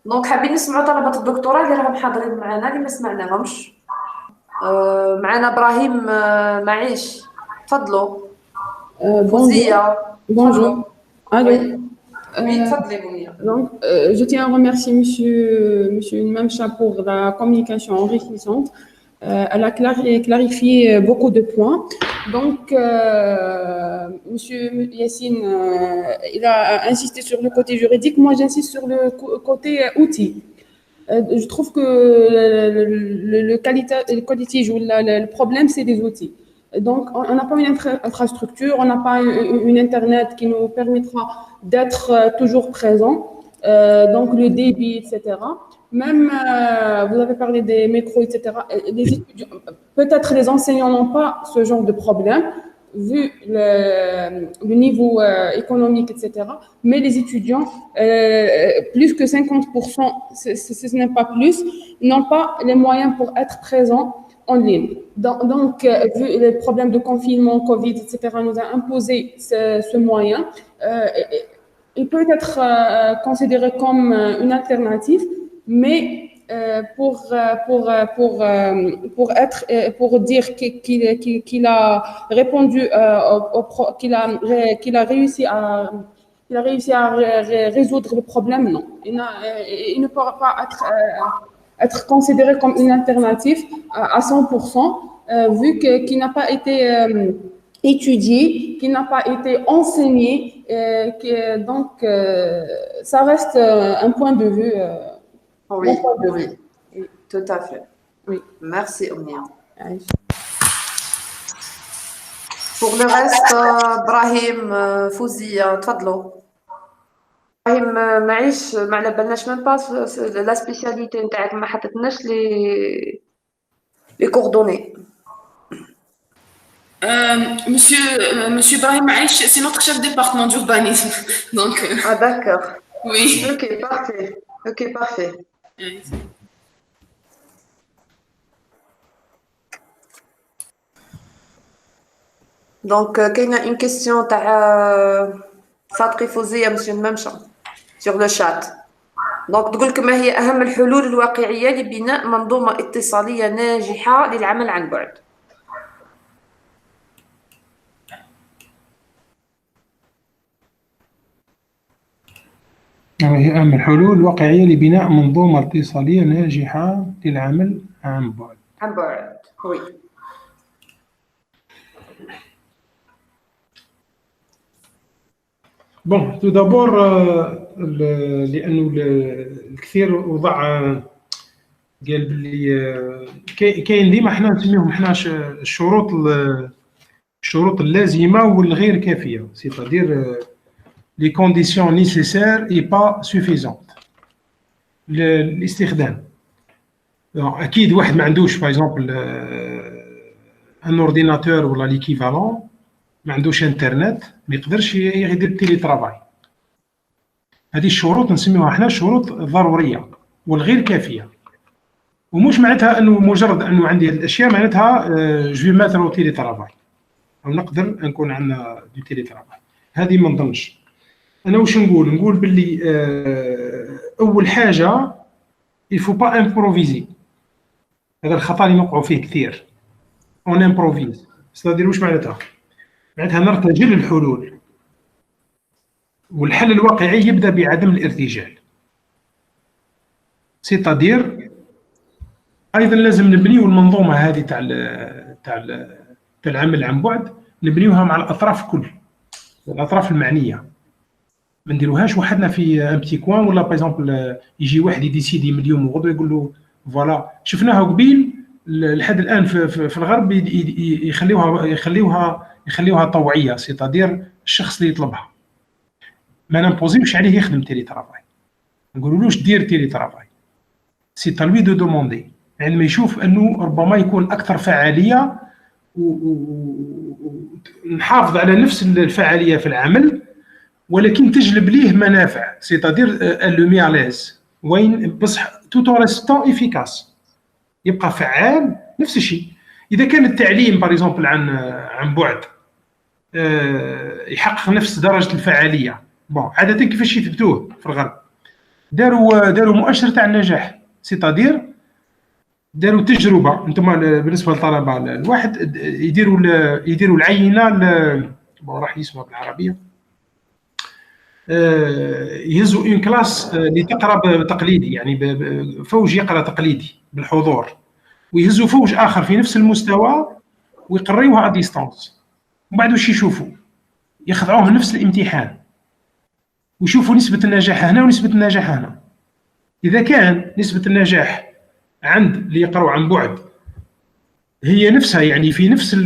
دونك حابين نسمعوا طلبة الدكتوراه اللي راهم حاضرين معنا اللي ما سمعناهمش. معنا إبراهيم معيش، تفضلوا. Bonjour. فوزية، Bonjour. تفضلوا. Allô. وي وي تفضلي بنية. Je tiens à remercier Monsieur Memcha pour la communication enrichissante. Elle a clarifié beaucoup de points. Donc, Monsieur Yassine, il a insisté sur le côté juridique. Moi, j'insiste sur le côté outil. Je trouve que le qualitatif ou le problème, c'est des outils. Donc, on n'a pas une infrastructure, on n'a pas une Internet qui nous permettra d'être toujours présent, donc le débit, etc. Même, vous avez parlé des métros, etc. Les étudiants, peut-être les enseignants n'ont pas ce genre de problème, vu le niveau économique, etc. Mais les étudiants, plus que 50%, ce n'est pas plus, n'ont pas les moyens pour être présents en ligne. Donc, vu les problèmes de confinement, Covid, etc., nous a imposé ce moyen. Il peut être considéré comme une alternative, mais pour dire qu'il a répondu qu'il a réussi à résoudre le problème, non. Il ne pourra pas être considéré comme une alternative à 100%, vu qu'il n'a pas été étudié, qu'il n'a pas été enseigné, donc ça reste un point de vue. Oui, oui, tout à fait. Oui. Merci Omnia. Pour le reste, Brahim, Fouzia, تفضلوا. إبراهيم معيش ما على بالناش ميم با لا سبيسياليتي نتاعك ما حطيتناش لي كوردوني. Monsieur Brahim Aïch, c'est notre chef de département d'urbanisme. Donc, Ah d'accord. oui. Ok, parfait. Ok, parfait. Donc, كاينه une question تاع صادقي فوزية monsieur الممشى sur le chat. Donc تقول لك ما هي أهم الحلول الواقعية لبناء منظومة اتصالية ناجحة للعمل عن بعد؟ ما هي أهم الحلول الواقعية لبناء منظومة اتصالية ناجحة للعمل عن بعد؟ عن بعد، oui. Bon, tout d'abord, لأنه الكثير وضع قال باللي كاين ديما حنا نسميهم حنا الشروط اللازمة والغير كافية، c'est-à-dire les conditions nécessaires et pas suffisantes للاستخدام. أكيد واحد ما عندوش par exemple un ordinateur ولا l'équivalent، ما عندوش انترنت، ما يقدرش يدير التيلي ترافاي. هذه الشروط نسميوها احنا الشروط الضروريه والغير كافيه، ومش معناتها انه مجرد انه عندي هذه الاشياء معناتها جو في ماتر تيلي ترافاي او نقدر نكون عندنا دو تيلي ترافاي. هذه ما نظنش. انا واش نقول باللي اول حاجه يفو با امبروفيزي. هذا الخطا اللي نوقعوا فيه كثير، اون امبروفيز. ستادير واش معناتها نرتجل الحلول، والحل الواقعي يبدا بعدم الارتجال. سيتادير ايضا لازم نبنيو المنظومه هذه تاع العمل عن بعد، نبنيوها مع الاطراف الاطراف المعنيه. ما نديروهاش وحدنا في ان بتي كوان، ولا باغ اكزومبل يجي واحد يديسيدي من اليوم وغدوه يقول له فوالا. شفناها قبيل لحد الان في الغرب يخليوها طوعيه، سيتادير الشخص اللي يطلبها. ما نمبوزيوش عليه يخدم تيلي ترافاي، ما نقولولوش دير تيلي ترافاي، سي تالوي دو دوموندي. عندما يشوف انه ربما يكون اكثر فعاليه ونحافظ على نفس الفعاليه في العمل، ولكن تجلب ليه منافع، سيتادير لو مي اليز وين بصح توتو ريستون افيكاس، يبقى فعال. نفس الشيء اذا كان التعليم باغ اكزومبل عن بعد يحقق نفس درجه الفعاليه. بون عاده كيفاش يثبتوه في الغرب؟ داروا مؤشر تاع النجاح، سيتادير داروا تجربه. انتم بالنسبه للطلبه الواحد يديروا العينه راح اسمها بالعربيه، يهزوا اون كلاس اللي تقرا تقليدي، يعني فوج يقرا تقليدي بالحضور، ويهزوا فوج اخر في نفس المستوى ويقريوها ا ديستانس، ومن بعد واش يشوفوا؟ يخضعوه نفس الامتحان ويشوفوا نسبه النجاح هنا ونسبه النجاح هنا. اذا كان نسبه النجاح عند اللي يقراو عن بعد هي نفسها، يعني في نفس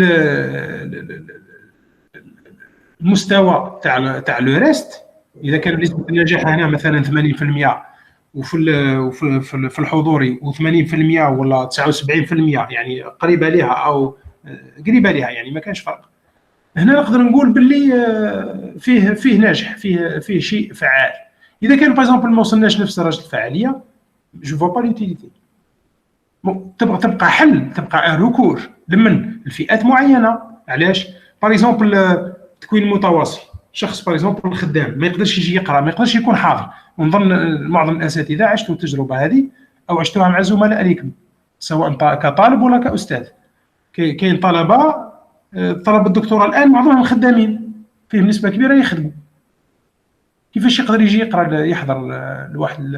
المستوى تاع لو ريست، اذا كان نسبه النجاح هنا مثلا 80% وفي الحضوري و80% ولا 79%، يعني قريبه لها او قريبه لها، يعني ما كانش فرق. هنا نقدر نقول باللي فيه ناجح، فيه شيء فعال. اذا كان باغ ما وصلناش نفس درجه الفعاليه، جو فوا با لوتيليتي. تبقى حل، تبقى ركور لمن الفئات معينه. علاش؟ باغ تكوين متواصل، شخص باغ خدام ما يقدرش يجي يقرا، ما يقدرش يكون حاضر. ونظن معظم الاساتذه عشتوا التجربه هذه او عشتوها مع زملاء لكم، سواء كطالب ولا كاستاذ. كاين طلبه الدكتوراه الان معظمهم خدامين، فيهم نسبه كبيره يخدموا. كيفاش يقدر يجي يقرا يحضر لواحد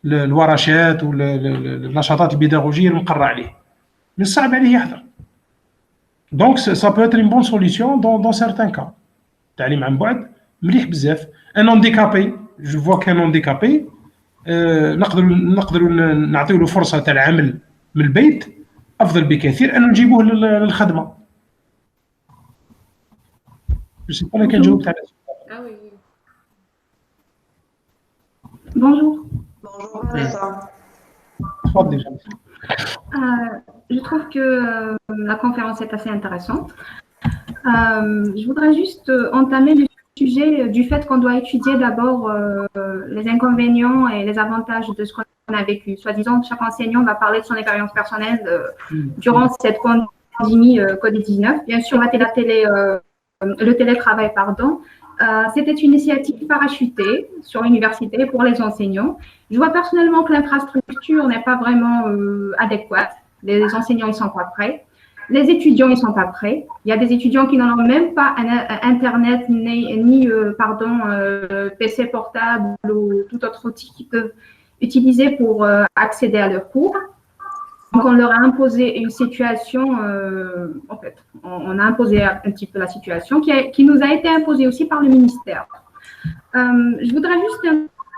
الورشات ولا النشاطات البيداغوجيه المقرر عليه؟ من الصعب عليه يحضر. دونك سا بو اتر اون بون سوليسيون دون سيرتان كا. التعليم عن بعد مليح بزاف. ان هانديكابي، جو فوا كان هانديكابي نقدروا نعطيو له فرصه تاع العمل من البيت افضل بكثير ان نجيبوه للخدمه. انا كنجاوب على السؤال. Bonjour. تفضلي. Je trouve que la conférence est assez intéressante. Je voudrais juste entamer le sujet du fait qu'on doit étudier d'abord les inconvénients et les avantages de ce qu'on a vécu. Soi-disant, chaque enseignant va parler de son expérience personnelle durant cette pandémie Covid-19. Bien sûr, le télétravail, c'était une initiative parachutée sur l'université pour les enseignants. Je vois personnellement que l'infrastructure n'est pas vraiment adéquate. Les enseignants, ils sont pas prêts. Les étudiants, ils sont pas prêts. Il y a des étudiants qui n'en ont même pas Internet ni PC portable ou tout autre outil qu'ils peuvent utiliser pour accéder à leurs cours. Donc, on leur a imposé une situation, en fait, on a imposé un petit peu la situation qui nous a été imposée aussi par le ministère. Je voudrais juste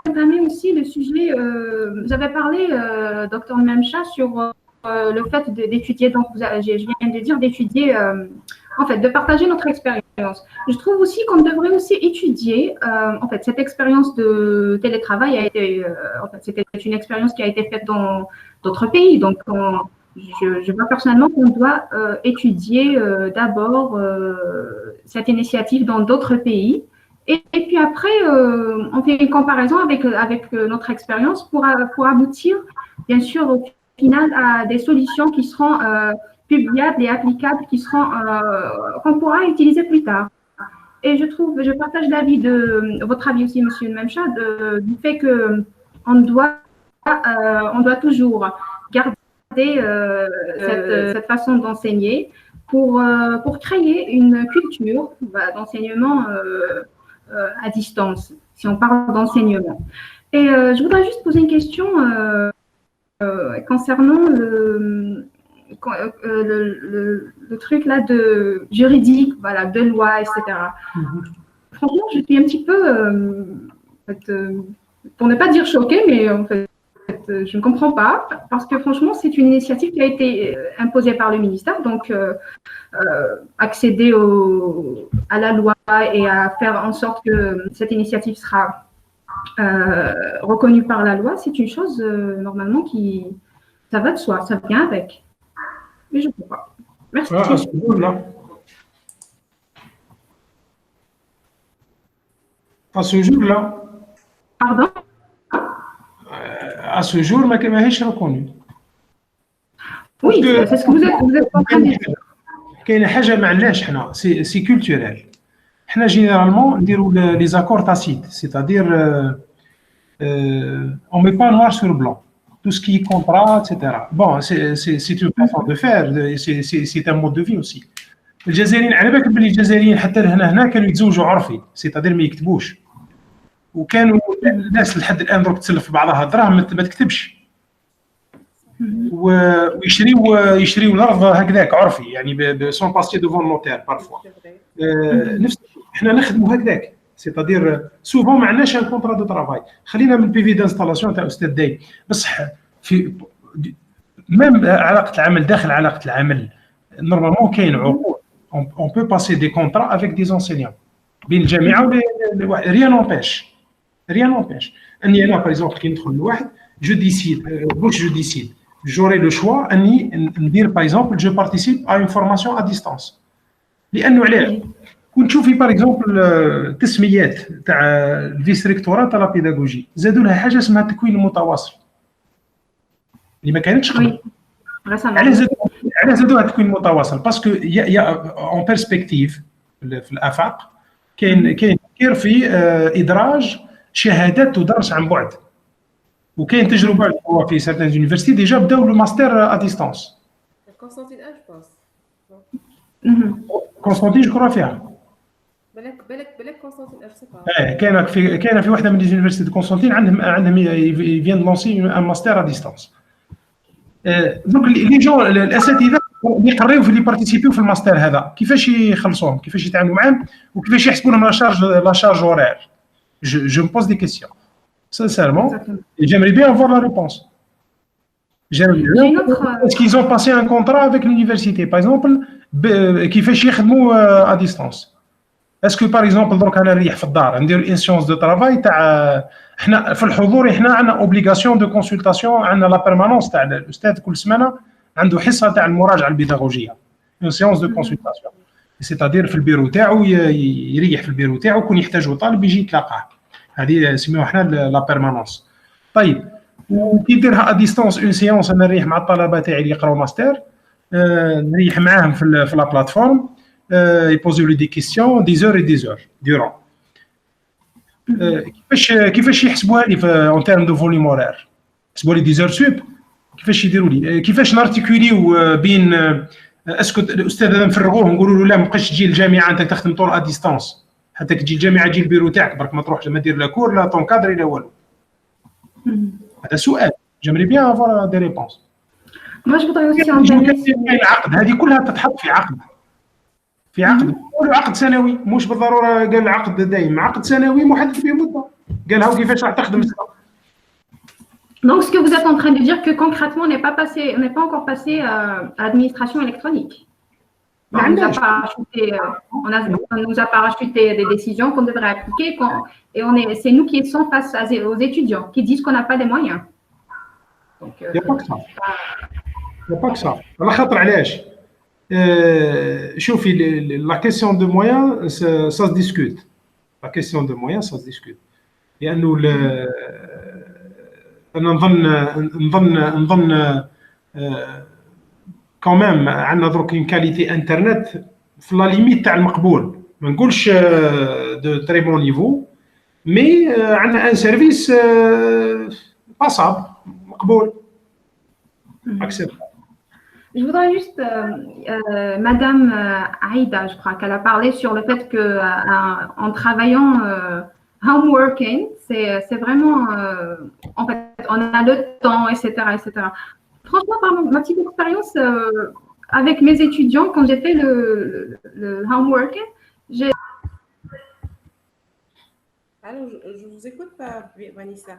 entamer aussi le sujet, vous avez parlé, Dr Memcha, sur le fait d'étudier, donc je viens de dire d'étudier, en fait, de partager notre expérience. Je trouve aussi qu'on devrait aussi étudier, en fait, cette expérience de télétravail a été, en fait, c'était une expérience qui a été faite dans d'autres pays. Donc, je vois personnellement qu'on doit étudier d'abord cette initiative dans d'autres pays. Et puis après, on fait une comparaison avec notre expérience pour aboutir, bien sûr, au final, à des solutions qui seront publiables et applicables, qu'on pourra utiliser plus tard. Et je partage l'avis votre avis aussi, Monsieur Memcha, du fait qu'on doit toujours garder cette façon d'enseigner pour créer une culture d'enseignement à distance, si on parle d'enseignement. Et je voudrais juste poser une question concernant le truc là de juridique, voilà, de loi, etc. Franchement, je suis un petit peu, pour ne pas dire choquée, mais en fait, je ne comprends pas, parce que franchement, c'est une initiative qui a été imposée par le ministère, donc accéder à la loi et à faire en sorte que cette initiative sera reconnue par la loi, c'est une chose normalement ça va de soi, ça vient avec. Mais je ne peux pas. Merci. À ce jour-là. Pardon? À ce jour, ما كانش reconnu. Oui, c'est ce que vous êtes en train de dire. كاينه حاجه ما عندناش حنا سي كولتورال. حنا جينيرالمون نديروا لي زاكور تاسيت، سيتادير on ne met pas noir sur blanc. Tout ce qui est contrat, etc. Bon, c'est une façon de faire, c'est un mode de vie aussi. الجزائريين على بالك بلي الجزائريين حتى هنا كانوا يتزوجوا عرفي، سيتادير ما يكتبوش. وكانوا الناس لحد الان دروك تسلف في بعضها الدراهم ما تكتبش. ويشريوا الارض هكذاك عرفي، يعني سون باسي دوفون نوتير بارفوا. نفس احنا نخدموا هكذاك، سيتادير سوفون ما عندناش ان كونترا دو ترافاي. خلينا من البي في دانستالاسيون تاع استاذ داي، بصح في ميم علاقه العمل داخل علاقه العمل نورمالمون كاين عقود. On peut passer des contrats avec des enseignants. بين الجامعه rien n'empêche. اني انا باغ اكزومبل كي ندخل لواحد جو ديسيد j'aurai le choix اني ندير باغ اكزومبل جو بارتيسيب à une formation à distance. لانه علاه كون تشوفي باغ اكزومبل التسميات تاع الفيس ريكتورا تاع لا بيداغوجي زادوا لها حاجه اسمها التكوين المتواصل اللي ما كانتش قبل. علاش زادوها التكوين المتواصل؟ باسكو يا اون بيرسبكتيف في الافاق كاين تفكير في ادراج شهادات تدرس عن بعد، وكاين تجربه في سيرتان يونيفرسيتي ديجا بداو لو ماستر ا ديستانس. كونستانتين باس كونستانتين جو كرا فيها بالك كونستانتين كاينه في واحده من اليونيفرسيتي دو كونستانتين عندهم يفيان لونسي ان ماستر ا ديستانس. دونك لي جون الاساتذه اللي يقريو في اللي بارتيسيبيو في الماستر هذا كيفاش يخلصوهم، كيفاش يتعاملوا معاهم، وكيفاش يحسبوا لهم لا شارج اورير. Je me pose des questions. Sincèrement, j'aimerais bien avoir la réponse. Est-ce qu'ils ont passé un contrat avec l'université, par exemple, كيفاش يخدموا à distance? Est-ce que par exemple donc انا نريح في الدار ندير ان سيونس دو ترافاي تاع احنا في الحضور، احنا عندنا اوبليغاسيون دو كونسلطاسيون، عندنا لا بيرمانونس تاع الاستاذ كل سمانه عنده حصه تاع المراجعه البيداغوجيه، ان سيونس دو كونسلطاسيون، سيتادير في البيرو تاعو يريح في البيرو تاعو، كون يحتاجوا طالب يجي يتلاقاه. هذه نسميوها احنا لا بيرمانونس. طيب وكي نديرها ا ديستونس اون سيونس انا نريح مع الطلبه تاعي اللي يقراو ماستر، نريح معاهم في لا بلاتفورم، يبوزيو لي دي كيسيون دي زور اي دي زور دورون. كيفاش يحسبوها لي اون تيرم دو فوليوم اورير؟ يحسبوا لي دي زور سوب، كيفاش يديروا لي، كيفاش نارتيكوليو بين اسكو الاستاذ هذا نفرغوه نقولوا له لا ما بقاش تجي الجامعه انت تخدم طول ا ديستانس، حتى تجي الجامعه تجي البيرو تاعك برك ما تروحش ما دير لا كور لا طون كادري لا والو. هذا سؤال جيمري بيان افوار دي ريبونس. Moi, je voudrais aussi en العقد هذه كلها تتحط في عقد، نقولوا عقد سنوي، مش بالضروره قال عقد دائم، عقد سنوي محدد فيه مده، قال هاو كيفاش راح تخدم. Donc, ce que vous êtes en train de dire que concrètement, on n'est pas encore passé à l'administration électronique. On nous a parachuté des décisions qu'on devrait appliquer, et c'est nous qui sommes face aux étudiants qui disent qu'on n'a pas les moyens. Donc, il n'y a pas que ça. Il n'y a pas que ça. على خاطر علاش؟ شوفي la question de moyens ça se discute. La question de moyens ça se discute. لأنه أنا نظن كمان عندنا درك une qualité انترنت في لا ليميت تاع المقبول، ما نقولش دو تري بون نيفو، مي عندنا ان سيرفيس باساب مقبول اكسبت. Je voudrais juste, Madame Aïda, je crois qu'elle a parlé sur le fait que en travaillant home working, c'est vraiment, en fait, on a le temps, etc., etc. Franchement, par ma petite expérience avec mes étudiants, quand j'ai fait le home working, j'ai... Alors, je vous écoute pas, Vanessa.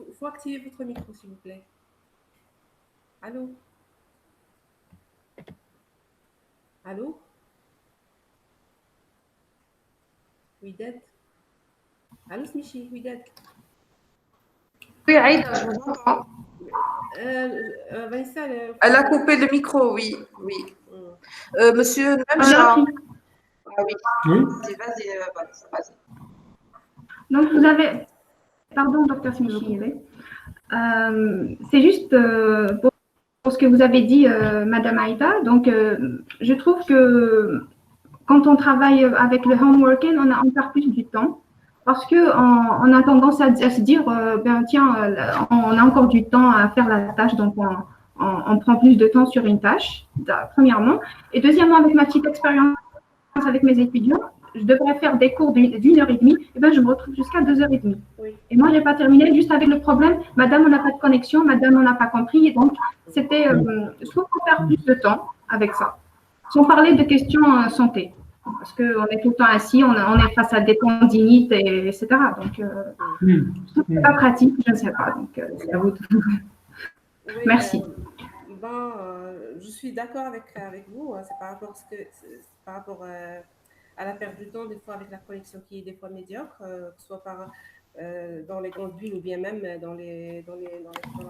Il faut activer votre micro, s'il vous plaît. Allô? Allô? Widad? Allô, Smichi? Widad? Oui, Aïda, je vous entends. Vanessa, Elle a coupé le micro, oui. Monsieur Namja. Ah oui. Vas-y, vas-y. Donc, vous avez... Pardon, docteur Smichi. C'est juste pour ce que vous avez dit, Madame Aïda. Donc, je trouve que quand on travaille avec le home working, on perd plus du temps parce qu'on a tendance à se dire, ben, tiens, on a encore du temps à faire la tâche, donc on prend plus de temps sur une tâche, premièrement. Et deuxièmement, avec ma petite expérience avec mes étudiants, je devrais faire des cours d'une heure et demie, et ben je me retrouve jusqu'à 2h30. Oui. Et moi, je n'ai pas terminé juste avec le problème, madame, on n'a pas de connexion, madame, on n'a pas compris. Et donc, c'était, je trouve qu'on perd plus de temps avec ça. Sans parler de questions santé, parce qu'on est tout le temps assis, on est face à des tendinites, etc. Donc, je trouve que ce n'est pas pratique, je ne sais pas. Donc, c'est à vous de... Oui, Merci. Je suis d'accord avec vous. C'est par rapport, par rapport à la perte du temps, des fois avec la connexion qui est des fois médiocre, que ce soit dans les grandes villes ou bien même dans la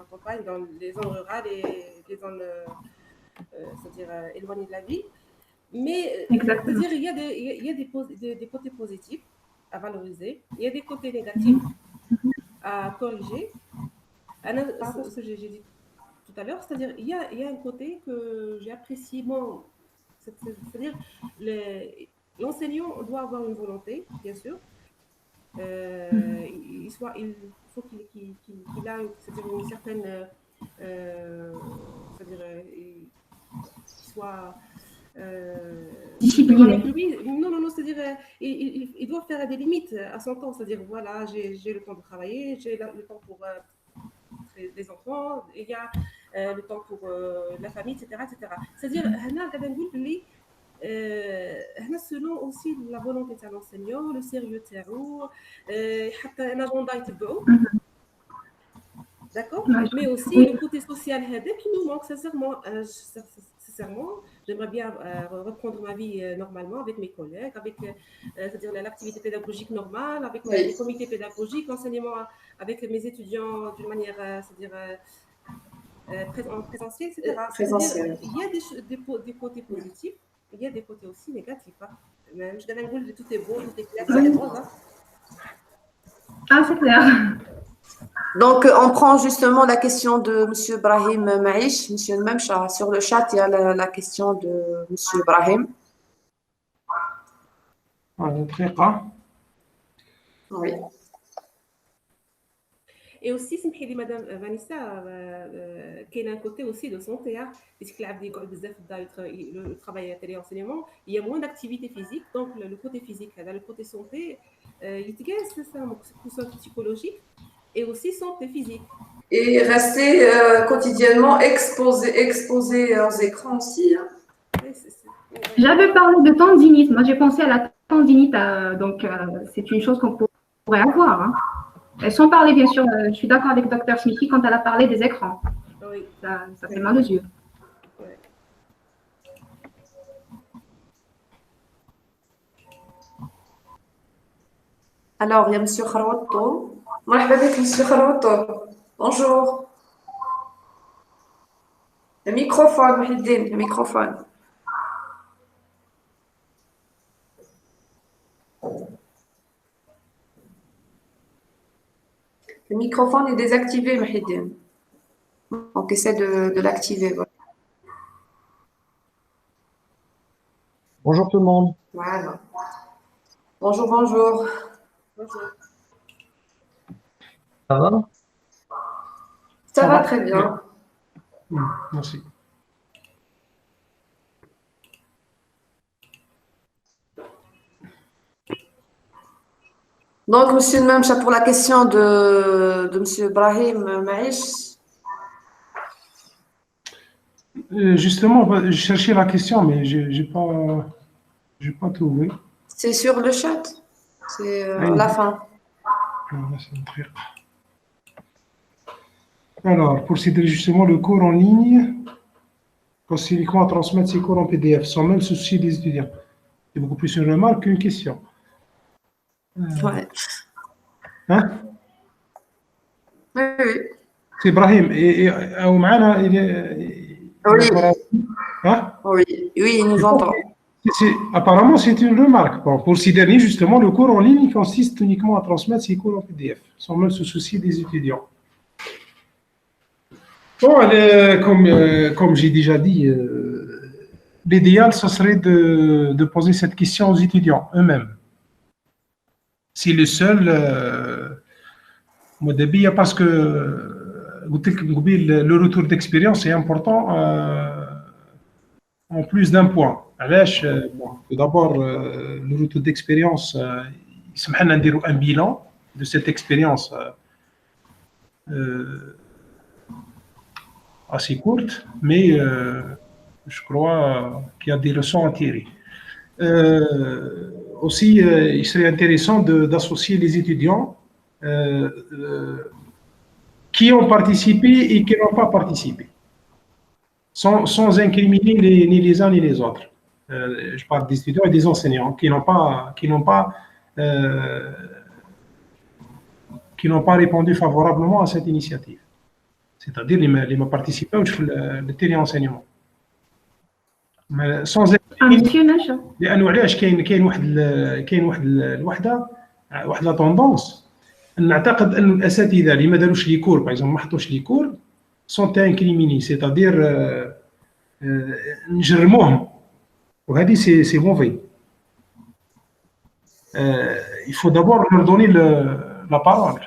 campagne, dans les zones rurales et les zones c'est-à-dire éloignées de la ville. Mais c'est-à-dire il y a des côtés positifs à valoriser, il y a des côtés négatifs à corriger. Ce que j'ai dit tout à l'heure, c'est-à-dire il y a un côté que j'ai apprécié, c'est-à-dire l'enseignant doit avoir une volonté, bien sûr. Il faut qu'il ait c'est-à-dire une certaine, c'est-à-dire qu'il soit discipliné. Non, c'est-à-dire il doit faire des limites à son temps, c'est-à-dire voilà, j'ai le temps de travailler, j'ai le temps pour les enfants, il y a le temps pour la famille, etc. C'est-à-dire, selon aussi la volonté de l'enseignant, le sérieux de un agenda d'accord, mais aussi le côté social qui nous manque sincèrement. J'aimerais bien reprendre ma vie normalement avec mes collègues, avec c'est-à-dire l'activité pédagogique normale, avec les comités pédagogiques, l'enseignement avec mes étudiants d'une manière, c'est-à-dire en présentiel, etc. Présentiel. Il y a des côtés positifs, il y a des côtés aussi négatifs. Même je gagne un goût de tout est beau, tout est clair, tout est rose. Ah, c'est clair. Donc, on prend justement la question de M. Brahim Maïch, M. Memcha. Sur le chat, il y a la question de M. Brahim. Oui. Et aussi, Madame Vanessa, qui a un côté aussi de santé, puisque le travail à téléenseignement, il y a moins d'activité physique, donc le côté physique, le côté santé, il y a psychologique et aussi santé physique. Et rester quotidiennement exposé aux écrans aussi. J'avais parlé de tendinite. Moi, j'ai pensé à la tendinite. Donc, c'est une chose qu'on pourrait avoir. Et sans parler, bien sûr, je suis d'accord avec Dr Smithy quand elle a parlé des écrans. Oui. Ça fait mal aux yeux. Ouais. Alors, il y a M. Kharouto. Marhaba bik, M. Kharouto. Bonjour. Le microphone, Mouhidine, le microphone. Le microphone est désactivé, Mouhidine. Donc, essaie de l'activer. Voilà. Bonjour tout le monde. Voilà. Bonjour, bonjour. Bonjour. Ça va? Ça va très bien. Merci. Donc, monsieur Memcha, pour la question de monsieur Brahim Maïch. Justement, je cherchais la question, mais je n'ai pas trouvé. C'est sur le chat. C'est à la fin. Alors, pour citer justement le cours en ligne, consiste uniquement à transmettre ces cours en PDF, sans même se soucier des étudiants. C'est beaucoup plus une remarque qu'une question. Ouais. Hein? Oui, oui. C'est Brahim. Et Oumana, Oui. Hein? Oui, il nous entend. Apparemment, c'est une remarque. Bon, pour ces derniers, justement, le cours en ligne consiste uniquement à transmettre ces cours en PDF, sans même se soucier des étudiants. Bon, comme j'ai déjà dit, l'idéal, ce serait de poser cette question aux étudiants eux-mêmes. Si le seul, moi d'abord, parce que le retour d'expérience est important en plus d'un point. Bon, tout d'abord, le retour d'expérience, il se met à un bilan de cette expérience assez courte, mais je crois qu'il y a des leçons à tirer. Aussi, il serait intéressant d'associer les étudiants qui ont participé et qui n'ont pas participé, sans incriminer ni les uns ni les autres. Je parle des étudiants et des enseignants qui n'ont pas répondu favorablement à cette initiative. C'est-à-dire les participants au téléenseignement. sans Monsieur Nacha. لانه علاش كاين واحد لا طوندونس. نعتقد ان الاساتذه اللي ما داروش لي كور باغ اكزومبل ما حطوش لي كور سون انكريميني سيتادير نجرموهم وهذه سي موفي. il faut d'abord leur donner la parole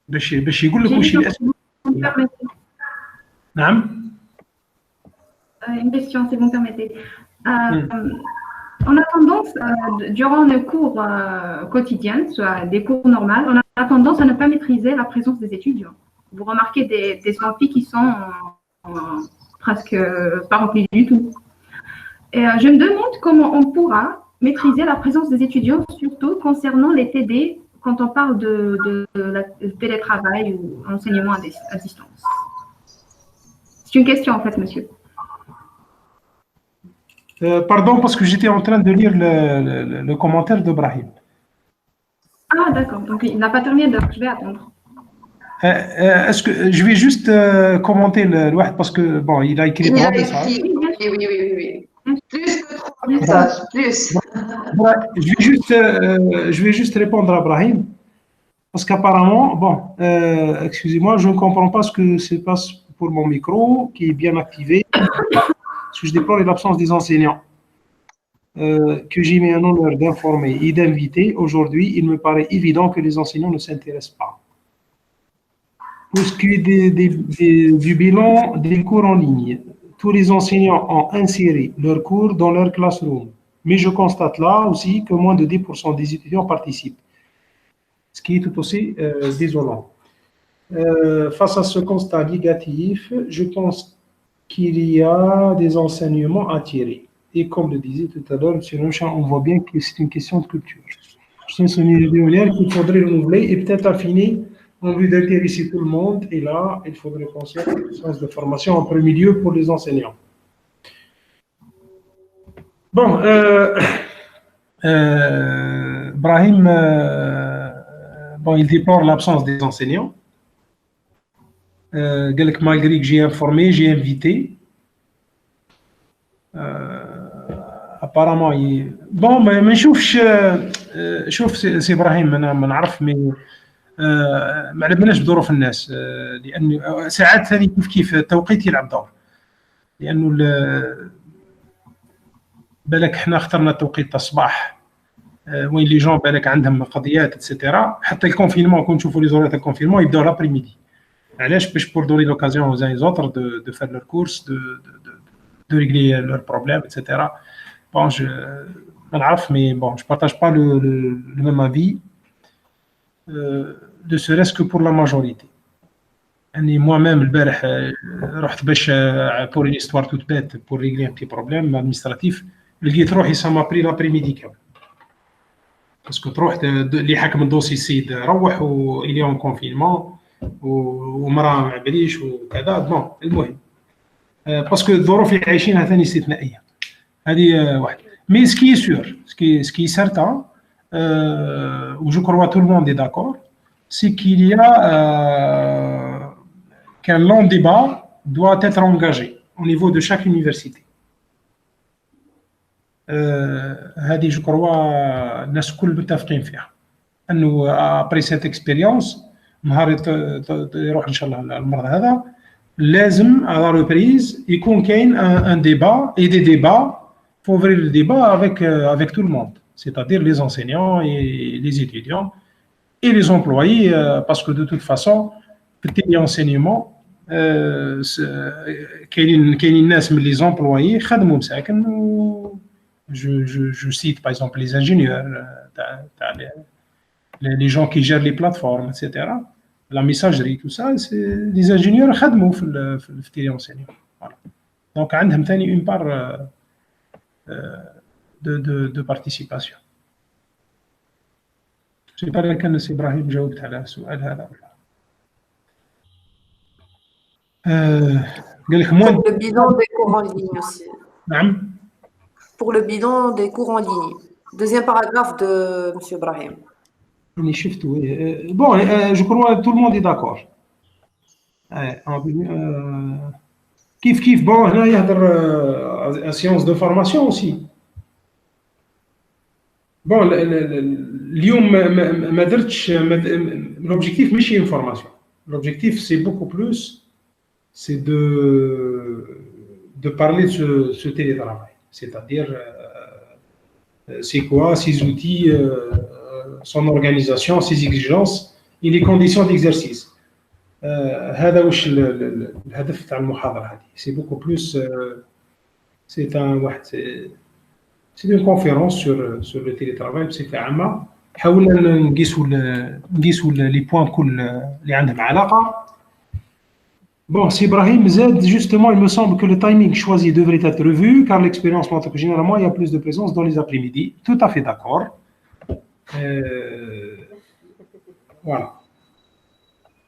باش يقول لك واش الاسئله. نعم. Une question, si vous me permettez. On a tendance, durant nos cours quotidiens, soit des cours normaux, on a tendance à ne pas maîtriser la présence des étudiants. Vous remarquez des amphis qui sont presque pas remplis du tout. Et je me demande comment on pourra maîtriser la présence des étudiants, surtout concernant les TD, quand on parle de télétravail ou enseignement à distance. C'est une question en fait, monsieur. Pardon, parce que j'étais en train de lire le commentaire de Brahim. Ah, d'accord. Donc, il n'a pas terminé d'heure. Je vais attendre. Est-ce que je vais juste commenter le wahd parce que, bon, il a écrit trois messages. Oui. Plus que trois messages, plus. Je vais juste répondre à Brahim. Parce qu'apparemment, bon, excusez-moi, je ne comprends pas ce que se passe pour mon micro qui est bien activé. Parce que je déplore l'absence des enseignants que j'ai mis un honneur d'informer et d'inviter. Aujourd'hui, il me paraît évident que les enseignants ne s'intéressent pas. Pour ce qui est du bilan des cours en ligne, tous les enseignants ont inséré leurs cours dans leur classroom. Mais je constate là aussi que moins de 10% des étudiants participent. Ce qui est tout aussi désolant. Face à ce constat négatif, je pense qu'il y a des enseignements à tirer. Et comme le disait tout à l'heure M. Lemcha, on voit bien que c'est une question de culture. Je pense qu'il faudrait renouveler et peut-être affiner en vue d'intéresser tout le monde. Et là, il faudrait penser à une séance de formation en premier lieu pour les enseignants. Bon, Brahim, bon, il déplore l'absence des enseignants. Malgré que j'ai informé, j'ai invité. Apparemment, bon, mais نشوفش شوف سي ابراهيم انا ما نعرف مي ما علمناش بظروف الناس لان ساعات ثاني كيف التوقيت يلعب دور لانه بالك احنا اخترنا التوقيت الصباح وين لي جون بالك عندهم قضيات اتسيتيرا حتى الكونفينمون كون نشوفوا لي زورات الكونفينمون يبداو لابريميدي. علاش باش pour donner l'occasion aux uns et aux autres de faire leur course, de régler leurs problèmes, etc. Bon, je m'en mais bon, je partage pas le même avis, ne serait-ce que pour la majorité. Et moi-même, البارح رحت باش pour une histoire toute bête pour régler un petit problème administratif. لقيت روحي ça m'a pris l'après-midi كامل. parce que تروح اللي حاكم الدوسي السيد روح و il est en confinement ومراه ما عباليش وكذا. بون المهم باسكو الظروف اللي عايشينها ثاني استثنائيه هذه واحد. مي سكي سور سكي سارتان و جو كروا تو لو موند اي داكور سي كيل يا qu'un long débat doit être engagé au niveau de chaque université. هذه جو كروا الناس الكل متفقين فيها انه ابري سيت اكسبيريونس نهار يروح ان شاء الله المرض هذا لازم à la reprise يكون كاين un débat et des débats. Faut ouvrir le débat avec tout le monde, c'est-à-dire les enseignants et les étudiants et les employés, parce que de toute façon, في l'enseignement, كاينين ناس من les employés خدموا مساكن و je cite par exemple les ingénieurs, les gens qui gèrent les plateformes, etc. La messagerie, tout ça, c'est des ingénieurs خدموا في l'enseignement. Voilà. Donc عندهم ثاني une part de participation. Je ne sais pas كان إبراهيم جاوبت على السؤال هذا ولا قال لك Pour le bilan des cours en ligne aussi. نعم. Pour le bilan des cours en ligne. Deuxième paragraphe de M. Ibrahim. راني شفت bon je crois tout le monde est d'accord. كيف bon هنا يهضر séance de formation aussi. Bon اليوم ما درتش l'objectif ماشي une formation. L'objectif c'est beaucoup plus c'est de parler de ce télétravail, c'est-à-dire c'est quoi ces outils, son organisation, ses exigences et les conditions d'exercice. هذا واش الهدف تاع المحاضرة هذه. C'est beaucoup plus c'est c'est une conférence sur le télétravail بصفة عامة. حاولنا نقيسوا les points كل اللي عندهم علاقة. Bon, si Ibrahim Z, justement, il me semble que le timing choisi devrait être revu, car l'expérience montre que généralement, il y a plus de présence dans les après-midi. Tout à fait d'accord. Voilà.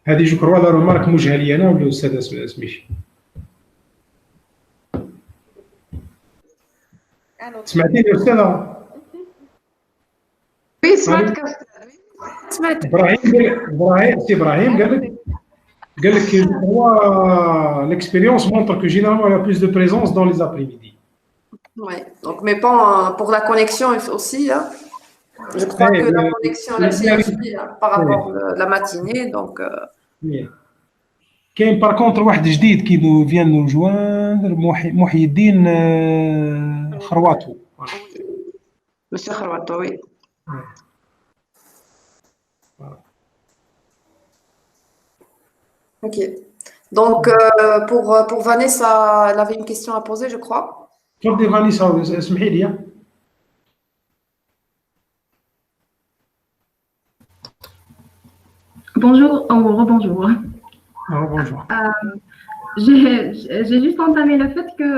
هذه je crois la remarque موجهة لي أنا ولا الأستاذ سميشي. سمعتيني يا أستاذة؟ Oui, سمعت. إبراهيم قال لك l'expérience montre que généralement il y a plus de présence dans les après-midi. Oui, donc mais bon, pour la connexion aussi, hein, je crois que la connexion là, c'est aussi par rapport à la matinée, donc. كاين par contre واحد جديد qui nous vient nous joindre محي الدين خرواتو. Monsieur Kharwato, oui. Ok. Donc, pour Vanessa, elle avait une question à poser, je crois. تفضلي فانيسا اسمحي لي. Bonjour, rebonjour. Bonjour. J'ai juste entamé le fait que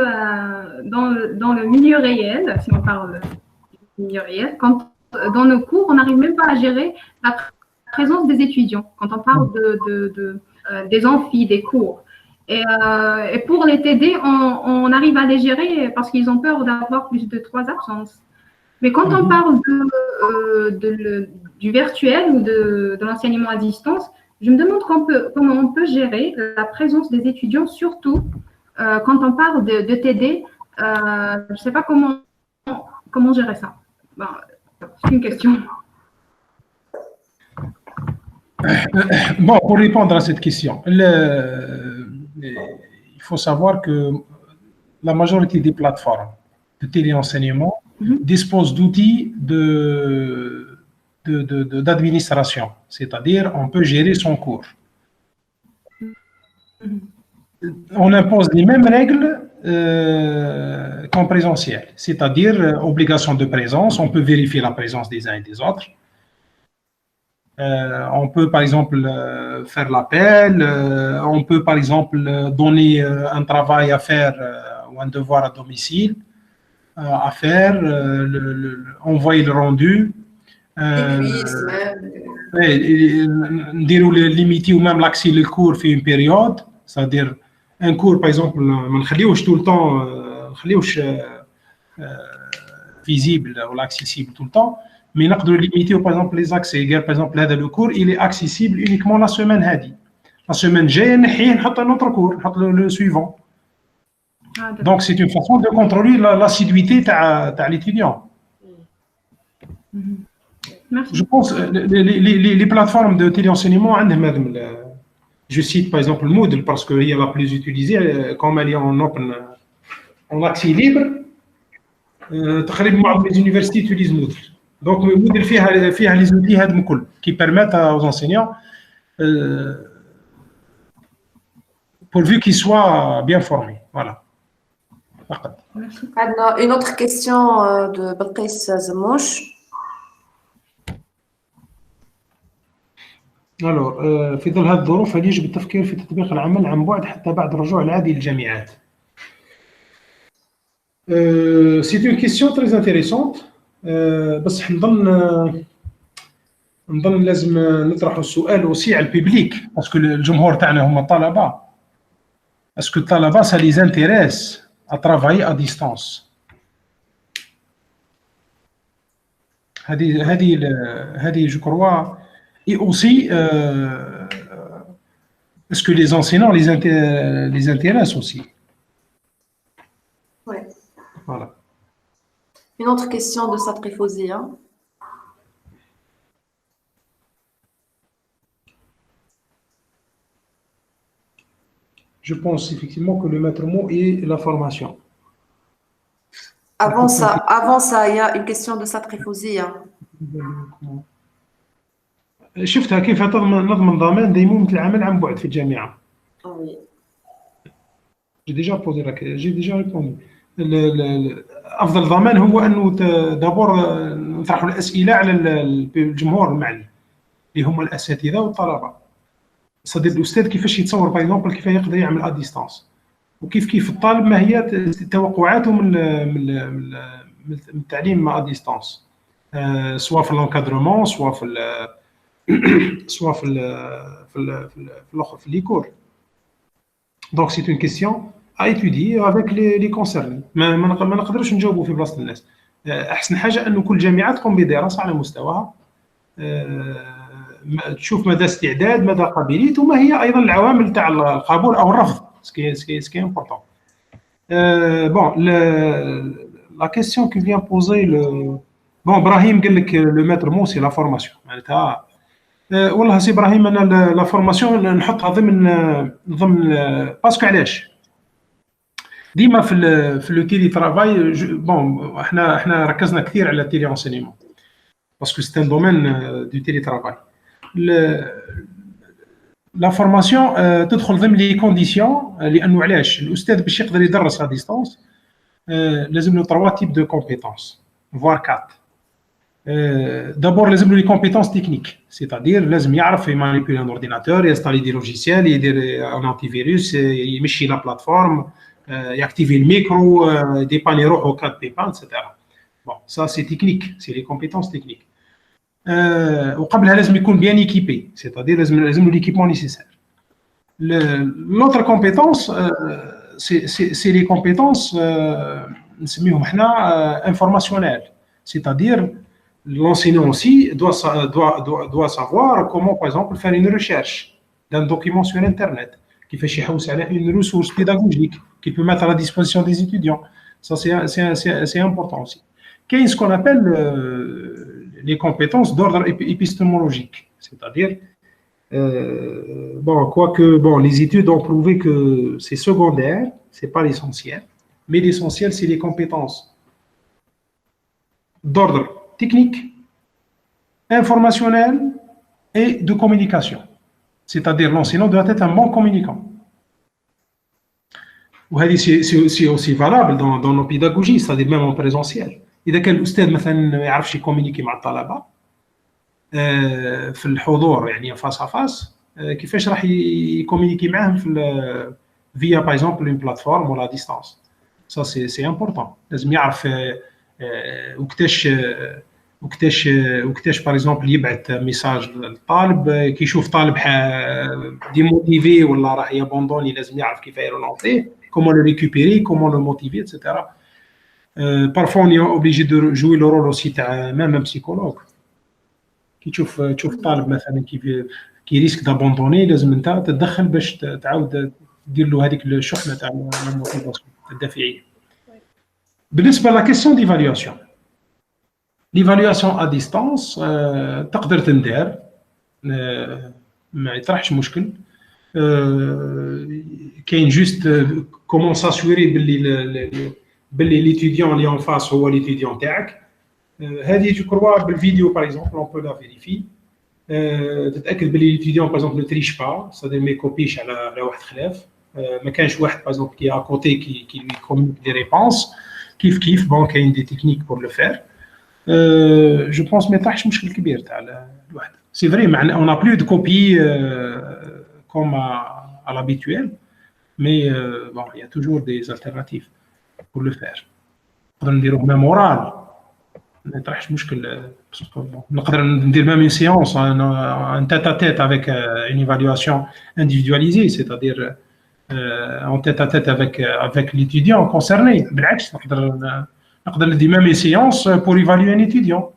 dans le milieu réel, si on parle du milieu réel, quand dans nos cours, on n'arrive même pas à gérer la présence des étudiants. Quand on parle des amphis, des cours. Et pour les TD, on arrive à les gérer parce qu'ils ont peur d'avoir plus de 3 absences. Mais quand on parle du virtuel ou de l'enseignement à distance, je me demande comment on peut gérer la présence des étudiants, surtout quand on parle de TD. Je ne sais pas comment gérer ça. Ben, c'est une question. Bon, pour répondre à cette question, il faut savoir que la majorité des plateformes de téléenseignement disposent d'outils d'administration, c'est-à-dire on peut gérer son cours. On impose les mêmes règles qu'en présentiel, c'est-à-dire obligation de présence, on peut vérifier la présence des uns et des autres. On peut par exemple faire l'appel, on peut par exemple donner un travail à faire ou un devoir à domicile à faire, envoyer le rendu. Limiter ou même l'accès le cours fait une période, c'est-à-dire un cours par exemple ما نخليوش tout le temps نخليوش visible ou accessible tout le temps. Mais نقدروا limiter par exemple les accès. Par exemple, هذا le cours il est accessible uniquement la semaine هذه. La semaine جاية نحيه نحط un autre cours, نحط le suivant. Donc c'est une façon de contrôler l'assiduité تاع l'étudiant. Je pense les plateformes de téléenseignement عندهم Je cite par exemple Moodle parce qu'il est la plus utilisée, comme elle est en accès libre. تقريبا معظم les universités utilisent Moodle. Donc Moodle فيها les outils هادم الكل qui permettent aux enseignants pourvu qu'ils soient bien formés. Voilà. Une autre question de Belkis Zemouch. Alors, في ظل هذه الظروف هل يجب التفكير في تطبيق العمل عن بعد حتى بعد الرجوع العادي للجامعات؟ C'est une question très intéressante. بس نظن لازم نطرحوا السؤال aussi على الببليك باسكو الجمهور تاعنا هما الطلبه. اسكو الطلبه ça les intéresse à travailler à distance. هذه je crois. Et aussi, est-ce que les enseignants les intéressent aussi? Oui. Voilà. Une autre question de Satri Fouzia. Je pense effectivement que le maître mot est la formation. Avant ça, il y a une question de Satri Fouzia. شفتها كيف نضمن ضمان ديمومة العمل عن بعد في الجامعة. Oui. J'ai déjà répondu. أفضل ضمان هو أنه دابور نطرحوا الأسئلة على الجمهور المعني اللي هم الأساتذة والطلبة. صديق الأستاذ كيفاش يتصور باغ اكزومبل كيف يقدر يعمل ا ديستانس وكيف الطالب ما هي توقعاته من التعليم ا ديستانس سواء في الانكادرومون سواء في les cours. Donc c'est une question à étudier avec les concernés. ما نقدرش نجاوبوا في بلاصه الناس. احسن حاجه انه كل جامعه تقوم بدراسه على مستواها تشوف مدى استعداد مدى قابليته وما هي ايضا العوامل تاع القبول او الرفض سكي امبورطون. Bon, la question qui vient poser bon Brahim قال لك le maître mot c'est la formation معناتها والله سي ابراهيم انا لا فورماسيون نحطها ضمن باسكو علاش ديما في لو تيلي ترافاي بون احنا ركزنا كثير على التيلي انسينيمون باسكو سي ان دومين دو تيلي ترافاي لا فورماسيون تدخل ضمن لي كونديسيون لانه علاش الاستاذ باش يقدر يدرس ا ديستانس لازم له 3 تيب دو كومبيتونس فوار 4. D'abord, les compétences techniques, c'est-à-dire لازم يعرف يمانيبيولي un ordinateur, يinstaller des logiciels, يدير un antivirus, يمشي la plateforme, يactiver le micro, dépanner روحو cas de pépin, etc. Bon, ça c'est technique, c'est les compétences techniques. وقبلها لازم يكون bien équipé, c'est-à-dire لازم l'équipement nécessaire. L'autre compétence, c'est les compétences نسميهم احنا informationnelles, c'est-à-dire l'enseignant aussi doit savoir comment, par exemple, faire une recherche d'un document sur Internet, qui fait une ressource pédagogique qu'il peut mettre à la disposition des étudiants. Ça, c'est important aussi. Qu'est-ce qu'on appelle les compétences d'ordre épistémologique, c'est-à-dire, les études ont prouvé que c'est secondaire, c'est pas l'essentiel, mais l'essentiel, c'est les compétences d'ordre technique, informationnel et de communication. C'est-à-dire l'enseignant doit être un bon communicant. C'est aussi valable dans nos pédagogies, c'est-à-dire même en présentiel. إذا كان الأستاذ مثلا ما يعرفش يكومونيكي مع الطلبة في الحضور يعني فاس à فاس كيفاش راح يكومونيكي معاهم via par exemple une plateforme ou la distance. Ça c'est important. لازم يعرف وكتاش باغ اكزومبل يبعث ميساج للطالب كي يشوف طالب ديموتيفي ولا راه يابوندوني لازم يعرف كيف يرونونسيه كومون لو ريكوبيري كومون لو موتيفي اتسيتيرا. بارفو اون اوبليجي دو جوي لو رول اوسي تاع ميم بسيكولوج كي تشوف طالب مثلا كي ريسك دابوندوني لازم انت تتدخل باش تعاود دير له هذيك الشحنه تاع الموتيفاسيون الدافعيه. بالنسبه لا كيسيون ديفاليواسيون ليفاليواسيون ا ديستانس تقدر تندار ما يطرحش مشكل كاين جوست كومون ساسوري باللي ليتيديون اللي اون فاس هو ليتيديون تاعك. هذه جو كروا بالفيديو باغ اكزومبل اون بو لا فيريفي، تتاكد باللي ليتيديون باغ اكزومبل نو تريش با، سادير ما يكوبيش على واحد خلاف، ما كانش واحد باغ اكزومبل كي اكوتي كي لي كومونيك دي ريبونس كيف بون كاين دي تكنيك بور لو فير. جو بونس ما يطرحش مشكل كبير تاع الواحد. سي فري معنا اون ا بلو دو كوبي كوم à l'habituel, mais bon, il y a toujours des alternatives pour le faire. نقدر نديروه ميم اورال، ما يطرحش مشكل. نقدر ندير ميم une séance en tête à tête avec une évaluation individualisée, c'est-à-dire en tête à tête avec l'étudiant concerné. بالعكس نقدر ندير ميم une séance pour évaluer un étudiant.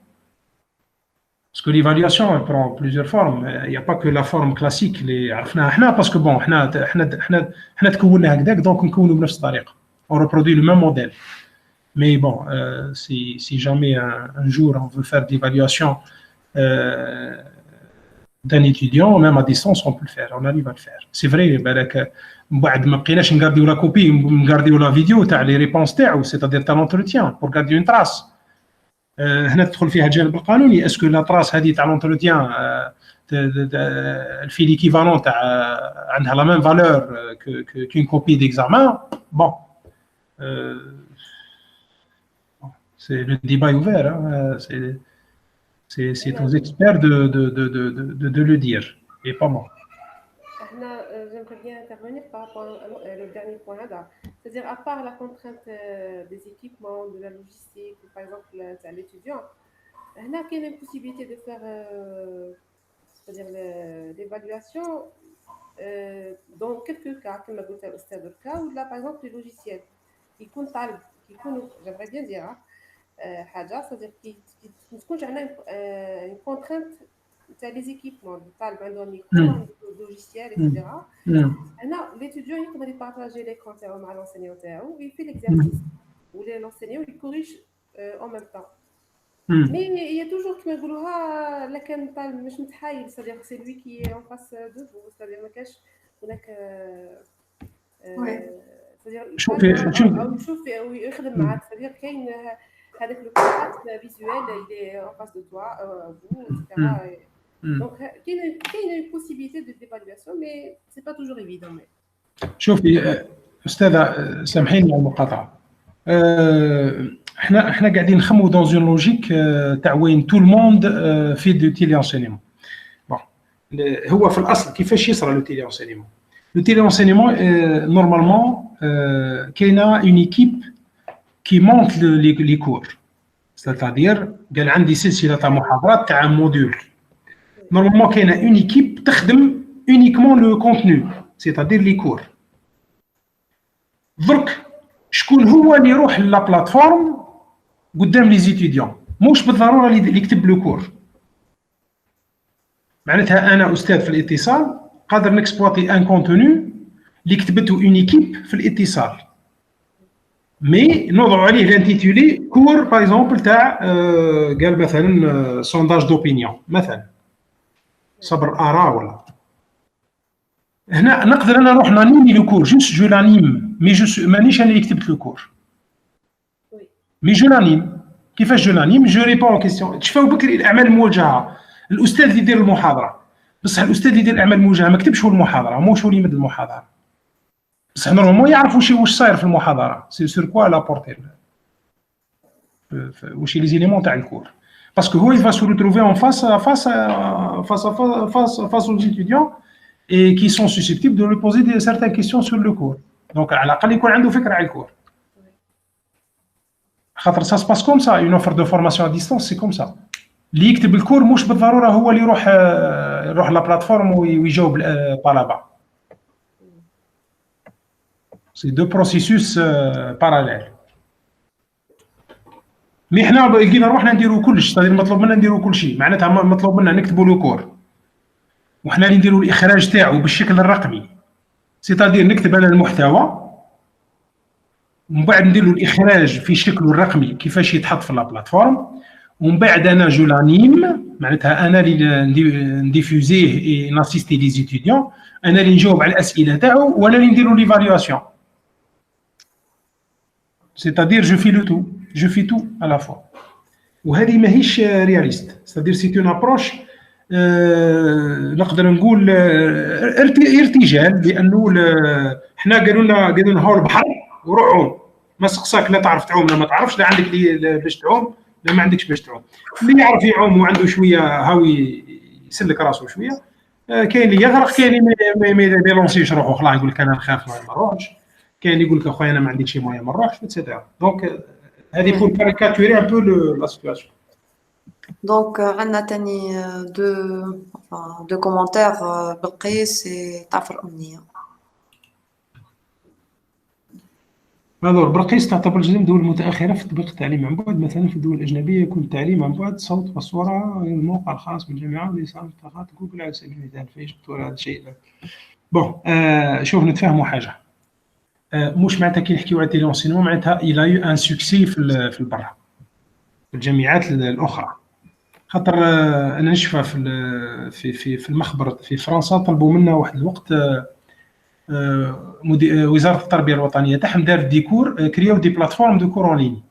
Parce que l'évaluation elle prend plusieurs formes. Il n'y a pas que la forme classique اللي عرفناها احنا، parce que bon احنا تكوننا هكذاك دونك نكونوا بنفس الطريقه. On reproduit le même modèle. Mais bon, si jamais un jour on veut faire de l'évaluation d'un étudiant, même à distance, on peut le faire, on arrive à le faire. C'est vrai, بعد ما بقيناش نغارديو لا كوبي، نغارديو لا فيديو تاع لي ريبونس تاعو، c'est-à-dire تاع l'entretien pour garder une trace. هنا تدخل فيها الجانب القانوني، اسكو لا تراس هذه تاع لونتروتيان في ليكيفالون تاع عندها لا ميم فالور كون كوبي ديكزامان. بون سي لو ديبا اوفير، سي aux experts de le dire et pas moi. J'aimerais bien intervenir par rapport au dernier point là. C'est-à-dire, à part la contrainte des équipements, de la logistique, par exemple, à l'étudiant, il y a une possibilité de faire c'est-à-dire l'évaluation dans quelques cas, comme au stade de cas, où là, par exemple, les logiciels, j'aimerais bien dire, c'est-à-dire qu'il y a une contrainte. C'est les équipements, le micro, le logiciel, etc. L'étudiant il peut partager l'écran avec l'enseignant ou il fait l'exercice ou l'enseignant il corrige en même temps. Mais il y a toujours qui me dit c'est-à-dire c'est lui qui est en face de vous, c'est-à-dire c'est-à-dire c'est-à-dire qu'il y a هذاك le contact visuel il est en face de toi, vous, etc. Donc il y a une possibilité d'évaluation, mais c'est pas toujours évident. شوفي استاذه سامحيني على المقاطعه، احنا قاعدين نخمو dans une logique تاع وين tout le monde fait du téléenseignement. bon هو في الاصل كيفاش يصرى لو téléenseignement؟ لو téléenseignement normalement كاينه une équipe qui monte les cours, c'est-à-dire قال عندي سلسله تاع محاضرات تاع موديول. Normalement كاينه une équipe تخدم uniquement le contenu, c'est-à-dire les cours. درك شكون هو اللي يروح لا بلاتفورم قدام لي زيتيديون؟ مش بالضروره اللي يكتب لو كور. معناتها انا استاذ في الاتصال قادر نكسبلوتي ان كونتوني اللي كتبته اون ايكيب في الاتصال، مي نوضعوا عليه لانتيتولي كور باغ اكزومبل تاع قال مثلا سونداج دوبينيون مثلا صبر اراء ولا. هنا نقدر انا نروح نانيمي لو كور جوست جو لانيم، مي جو مانيش انا اللي كتبت لو كور، مي جو لانيم. كيفاش جو لانيم؟ جو ريبون كيسيون. تشفاو بكري الاعمال الموجهه، الاستاذ اللي يدير المحاضره، بصح الاستاذ اللي يدير الاعمال الموجهه ما كتبش هو المحاضره، موش هو اللي يمد المحاضره، بصح نورمالمون يعرف واش صاير في المحاضره، سي سور كوا لابورتي واش لي زيليمون تاع الكور، باسكو هو يفا سو ريتروفي اون فاس aux étudiants et qui sont susceptibles de lui poser certaines questions sur le cours. Donc على الاقل يكون عنده فكره على الكور. خاطر ça se passe comme ça, une offre de formation à distance c'est comme ça. اللي يكتب الكور مش بالضروره هو اللي يروح لا بلاتفورم ويجاوب طلبه. C'est deux processus parallèles. مي حنا لقينا روحنا نديرو كلش، صافي مطلوب منا نديرو كل شيء، معناتها مطلوب منا نكتبوا لو كور وحنا اللي نديرو الاخراج تاعو بالشكل الرقمي، سيتادير نكتب انا المحتوى ومن بعد نديرو الاخراج في شكله الرقمي كيفاش يتحط في لا بلاتفورم، ومن بعد انا جو لانيم، معناتها انا اللي نديفوزيه اي ناسيستي لي زيتيديون، انا اللي نجاوب على الاسئله تاعو وانا اللي نديرو ليفاليواسيون. سيتادير جو في لو تو، جو في تو على فوا. وهذه ماهيش رياليست، سيتادير سي اون ابروش نقدر نقول ارتجال، لانه حنا قالوا لنا هاو البحر وروح عوم، ما سقساك لا تعرف تعوم لا ما تعرفش، لا عندك باش تعوم لا ما عندكش باش تعوم. اللي يعرف يعوم وعنده شويه هاوي يسلك راسه شويه، كاين اللي يغرق، كاين اللي ما يلونسيش روحه خلاص يقول لك انا نخاف ما نروحش، كاين اللي يقول لك اخويا انا ما عنديش شي مويه ما نروحش اتسيتيرا. دونك هذه بور كاريكاتوري ان بو لا سيتواسيون. دونك عندنا تاني دو كومونتير بلقيس تعرف أمنية. الور بلقيس تعتبر جزء من الدول المتاخره في تطبيق التعليم عن بعد. مثلا في الدول الاجنبيه يكون التعليم عن بعد صوت وصوره، الموقع الخاص بالجامعه ولسان منطقات جوجل على سبيل المثال. فايش هذا الشيء بون. شوف نتفاهموا حاجه، مش معناتها كي نحكيو على تيلونسينمون معناتها الى يو ان سوكسي في البرا في الجامعات الاخرى. خاطر انا نشوف في المخبر في فرنسا طلبوا منا واحد الوقت وزاره التربيه الوطنيه تاعهم دار ديكور، كرياو دي بلاتفورم دو كور اون لين،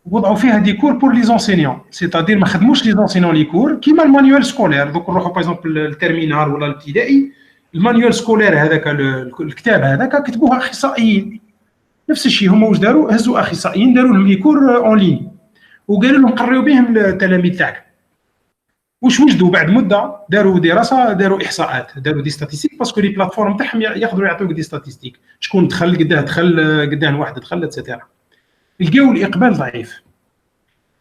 وضعوا فيها ديكور بور لي زونسينيون، سيتادير ما خدموش لي زونسينيون لي كور كيما المانيوال سكولير. دوك نروحوا باغ اكزومبل الترمينال ولا الابتدائي، المانيوال سكولير هذاك الكتاب هذاك كتبوه اخصائيين، نفس الشيء هما واش داروا، هزوا اخصائيين داروا لهم لي كور اون لين وقالوا لهم قريوا بهم التلاميذ تاعك. واش وجدوا بعد مده داروا دراسه، داروا احصاءات، داروا دي ستاتيستيك، باسكو لي بلاتفورم تاعهم يقدروا يعطيوك دي ستاتيستيك، شكون دخل قداه دخل قداه واحد دخل اتسيتيرا. لقاو الاقبال ضعيف.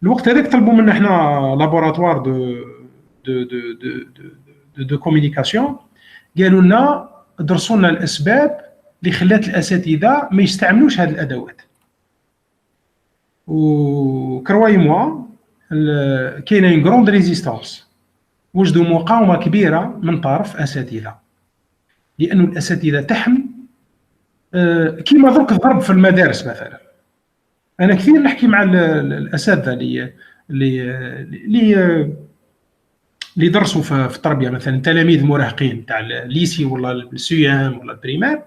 الوقت هذاك طلبوا منا احنا لابوراتوار دو كومونيكاسيون، قالوا لنا درسوا لنا الاسباب اللي خلات الاساتذه ما يستعملوش هذه الادوات. وكرواي موا كاينه اون غروند ريزيستانس، وجدوا مقاومه كبيره من طرف اساتذه، لانه الاساتذه تاعهم كيما درك الضرب في المدارس. مثلا انا كثير نحكي مع الاساتذه اللي درسوا في التربيه، مثلا تلاميذ مراهقين تاع الليسي ولا السيام ولا البريمير،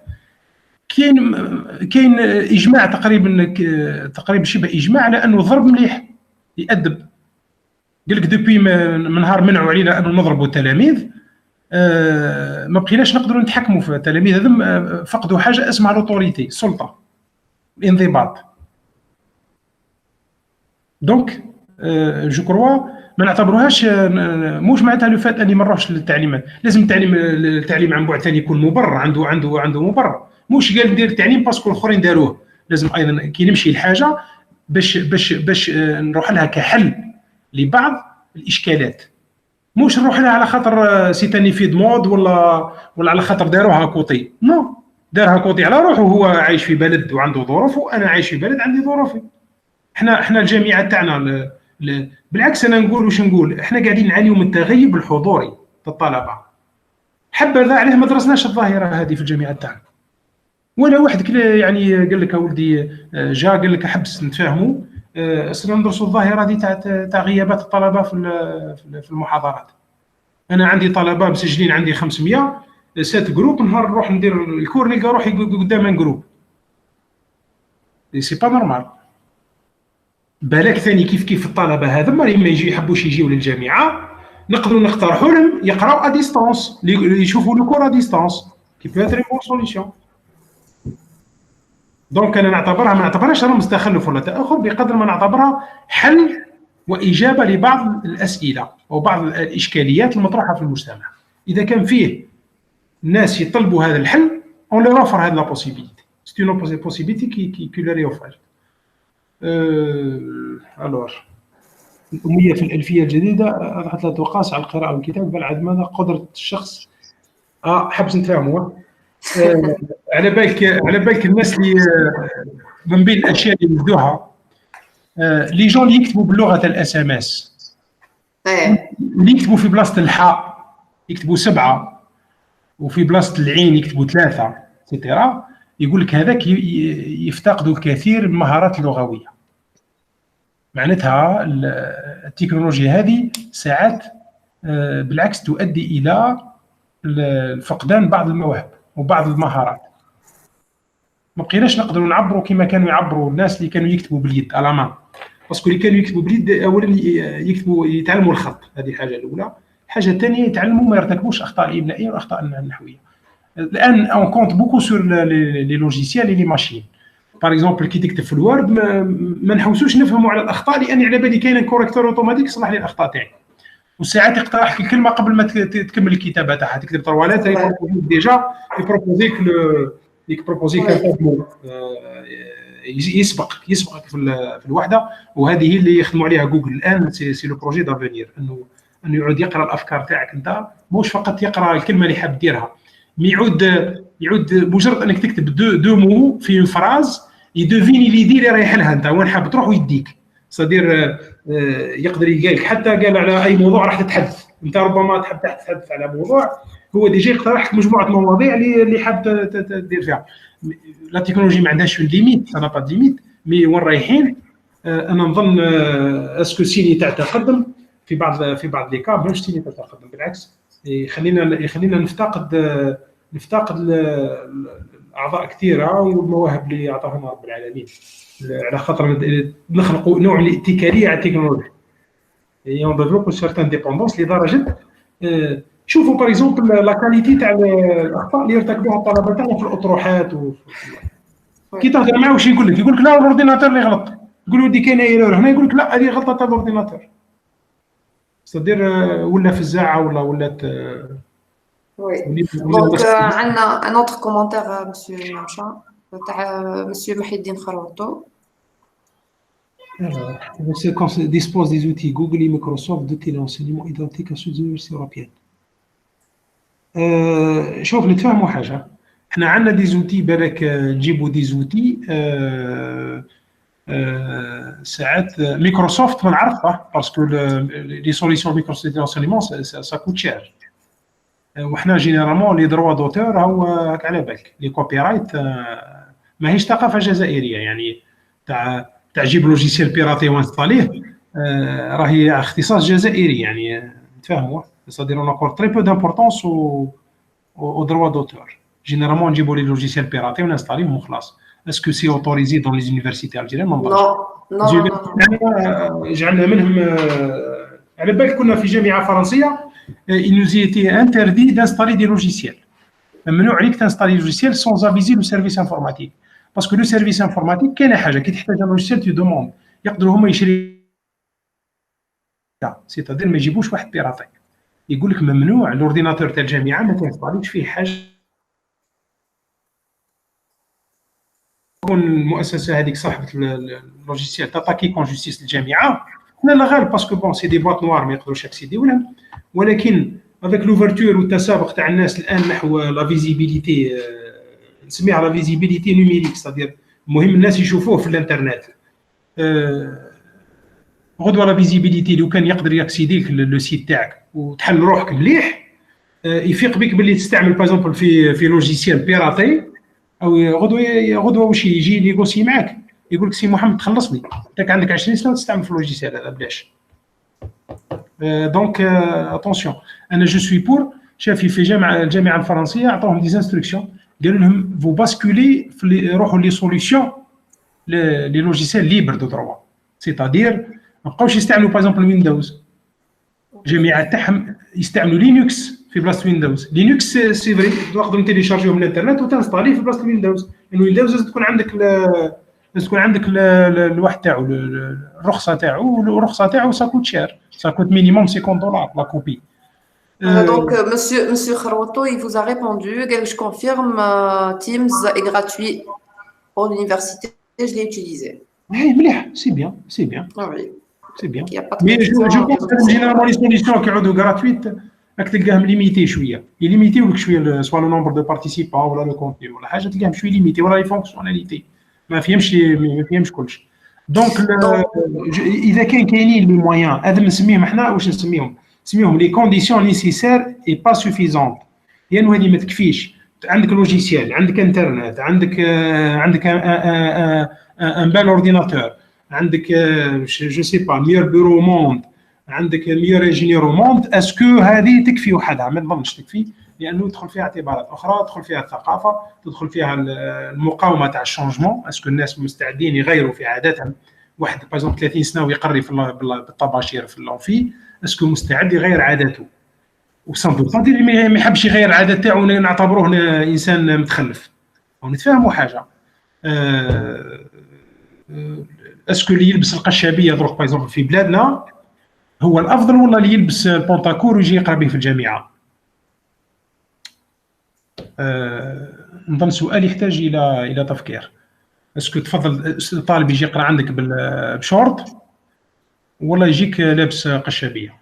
كاين اجماع تقريبا شبه اجماع على انه الضرب مليح يأدب. قال لك دوبي من نهار منعوا علينا انه نضربوا التلاميذ، ما بقيناش نقدروا نتحكموا في التلاميذ. هذم فقدوا حاجه اسمها لوتوريتي، السلطه، الانضباط. دونك جو كروا ما نعتبروهاش، موش معناتها لو فات اني ما نروحش للتعليم. لازم التعليم عن بعد ثاني يكون مبرر، عنده مبرر، موش قال ندير التعليم باسكو الاخرين داروه. لازم ايضا كي نمشي لحاجه باش نروح لها كحل لبعض الاشكالات، موش نروح لها على خاطر سيتاني في مود ولا على خاطر داروها كوطي. نو، دارها كوطي على روحه، هو عايش في بلد وعنده ظروف، وانا عايش في بلد عندي ظروفي. احنا الجامعه تاعنا بالعكس، انا نقول واش نقول، احنا قاعدين نعانيو من التغيب الحضوري الطلبه. حبذا عليه ما درسناش الظاهره هذه في الجامعه تاعنا، ولا واحد يعني قال لك اولدي جا قال لك حبس نتفاهموا، اصلا ندرسوا الظاهره هذه تاع غيابات الطلبه في المحاضرات. انا عندي طلبه مسجلين عندي 500 سات جروب، نهار نروح ندير الكور نلقى روحي قدام جروب. سي با نورمال. بالك ثاني كيف الطلبه هذا اللي ما يحبوش يجيو للجامعه، نقدروا نقترحوا لهم يقراوا ا ديستانس، يشوفوا لو كور ا ديستانس كي بو اتري بون سوليسيون. دونك انا ما نعتبرهاش رمز تخلف ولا تاخر، بقدر ما نعتبرها حل واجابه لبعض الاسئله او بعض الاشكاليات المطروحه في المجتمع. اذا كان فيه الناس يطلبوا هذا الحل، اون لو اوفر هذه لا بوسيبيليتي، سي اون بوسيبيليتي كي لو اوفر. الور الأمية في الألفية الجديدة أضحت لا تقاس على القراءة والكتاب، بل عاد ماذا قدرة الشخص. حبس نتفاهموا. على بالك الناس اللي من بين الأشياء اللي يبدوها لي جون اللي يكتبوا باللغة الأساماس، اللي يكتبوا في بلاصة الحاء يكتبوا 7، وفي بلاصة العين يكتبوا 3 سيتيرا، يقول لك هذاك يفتقدوا الكثير من المهارات اللغوية. معناتها التكنولوجيا هذه ساعات بالعكس تؤدي إلى فقدان بعض المواهب وبعض المهارات. ما بقيناش نقدروا نعبروا كما كانوا يعبروا الناس اللي كانوا يكتبوا باليد الامان، باسكو اللي كانوا يكتبوا باليد اولا يتعلموا الخط، هذه الحاجه الاولى. الحاجه الثانيه يتعلموا ما يرتكبوش اخطاء الاملائيه والاخطاء النحويه. الان اون كونت بوكو سور لي لوجيسيال لي ماشين. باغ اكزومبل كي تكتب في الوورد ما نحوسوش نفهموا على الاخطاء، لاني على بالي كاين كوريكتور اوتوماتيك يصلح لي الاخطاء تاعي. وساعات يقترح لك الكلمه قبل ما تكمل الكتابه تاعها، تكتب طروالات يبروبوزيك ديجا يبروبوزيك كان يسبقك في الوحده. وهذه هي اللي يخدموا عليها جوجل الان، سي لو بروجي دافونير، انه يعود يقرا الافكار تاعك انت، مش فقط يقرا الكلمه اللي حاب ديرها، مي يعود مجرد انك تكتب دو مو في فراز يدوفيني ليدي اللي رايح لها انت وين حاب تروح ويديك. صدير يقدر يلقى لك حتى قال على اي موضوع راح تتحدث انت، ربما تحب تتحدث على موضوع، هو ديجا يقترح لك مجموعه مواضيع اللي حاب تدير فيها. لا تكنولوجي ما عندهاش ليميت، انا با ليميت، مي وين رايحين انا نظن اسكو سيني تاع تقدم في بعض لي كا ماهوش سيني تاع تقدم، بالعكس يخلينا نفتقد اعضاء كثيره والمواهب اللي اعطاهم رب العالمين، على خاطر نخلقوا نوع من الاتكاليه على التكنولوجيا. اون ديفلوبو سيرتان ديبوندونس لدرجه شوفوا باغ اكزومبل لا كاليتي تاع الاخطاء اللي يرتكبوها الطلبه تاعنا في الاطروحات كي تهضر معاه واش يقول لك لا الاورديناتور اللي غلط، تقول له دي كاينه ايرور هنا، يقول لك لا هذه غلطه تاع الاورديناتور، صدير ولا فزاعه ولات. وي دونك عندنا ان اوتر كومونتير مسيو ممشى تاع مسيو محي الدين خروطو. On dispose des outils Google et Microsoft de téléenseignement identiques à ceux des universités européennes. شوف نتفاهموا حاجه، احنا عندنا دي زوتي بالك نجيبوا دي زوتي ساعات مايكروسوفت ما نعرفها باسكو لي سوليسيون مايكروسوفت ديلونسيمون سا كوت شير، وحنا جينيرالمون لي دروا دوتور هو هاك على بالك لي كوبي رايت ماهيش ثقافه جزائريه، يعني تاع جيب لوجيسيال بيراتي وانستاليه راهي اختصاص جزائري، يعني نتفاهموا. C'est-à-dire on accorde très peu d'importance aux droits d'auteur. Généralement, on dit les logiciels piratés, on installe et on خلاص. Est-ce que c'est autorisé dans les universités algériennes? Non. جعلنا منهم على بالك كنا في جامعة فرنسية، il nous était interdit d'installer des logiciels. ممنوع عليك تنستالي logiciel sans aviser le service informatique. Parce que le service informatique كاينة حاجة كي تحتاج un logiciel tu demandes. يقدروا هما يشري. C'est-à-dire ما يجيبوش واحد بيراتي. يقول لك ممنوع الاورديناتور تاع الجامعه ما تنستاليش فيه حاجه. تكون المؤسسه هذيك صاحبه اللوجيسيال تاتاكي كون جوستيس الجامعه، لا لا غالب باسكو بون سي دي بواط نوار ما يقدروش يكسيديو لهم، ولكن افيك لوفرتور والتسابق تاع الناس الان نحو لا فيزيبيليتي، نسميها لا فيزيبيليتي نوميريك، صدير المهم الناس يشوفوه في الانترنت. غدوه لا فيزيبيليتي لو كان يقدر يكسيديك لو سيت تاعك وتحل روحك مليح، يفيق بك باللي تستعمل باغ في لوجيسيال بيراتي، او غدوه واش يجي نيغوسي معاك يقول لك سي محمد تخلصني، انت عندك 20 سنه تستعمل في اللوجيسيال هذا بلاش. دونك اتونسيون، انا جو سوي بور. شافي في الجامعه الفرنسيه عطاوهم دي انستركسيون، قالوا لهم فو باسكولي روحوا لي سوليسيون لي لوجيسيال ليبر دو دروا، سيتادير ما بقاوش يستعملوا باغ ويندوز. الجامعه تاعهم يستعملوا لينكس في بلاصه ويندوز. لينكس سي فري تقدر تيليشارجيو من الانترنت وتنستاليه في بلاصه ويندوز، لانه ويندوز لازم تكون عندك الواحد تاعو الرخصه تاعو، والرخصه تاعو ساكوت شير، ساكوت مينيموم $50 لا كوبي. Donc, monsieur Kharouto, il vous a répondu. Je confirme, Teams est gratuit pour l'université. Je l'ai utilisé. Oui, c'est bien, c'est bien. Ah oui. C'est bien. Mais je pense que généralement les solutions qui sont gratuites, راك تلقاهم ليميتي شويه، يليميتيو لك شويه سوا لو نومبر دو بارتيسيبون ولا لو كونتي ولا حاجه، تلقاهم شويه ليميتي ولا لي فونكسيوناليتي ما فيهمش كلشي. دونك اذا كاينين لي مويان هذا نسميهم احنا واش نسميهم لي كونديسيون نيسيسير اي با سوفيزونت، لانه هذه ما تكفيش. عندك لوجيسيال، عندك انترنت، عندك ان بال اورديناتور، عندك جو سي با ميور بيرو موند، عندك ميور انجينيور موند، اسكو هذه تكفي وحدها؟ ما نظنش تكفي، لانه يدخل فيها اعتبارات اخرى، تدخل فيها الثقافه، تدخل فيها المقاومه تاع الشونجمون، اسكو الناس مستعدين يغيروا في عاداتهم. واحد باغ 30 سنه ويقري في بالطباشير في الانفي، اسكو مستعد يغير عاداته؟ وسان دو با دير ما يحبش يغير العادات تاعو نعتبروه انسان متخلف. ونتفاهموا حاجه، اسكو اللي يلبس القشابيه دروك باغ في بلادنا هو الافضل، ولا اللي يلبس البونتاكور ويجي يقرا به في الجامعه؟ نظن سؤال يحتاج الى تفكير. اسكو تفضل الطالب يجي يقرا عندك بشورت، ولا يجيك لابس قشابيه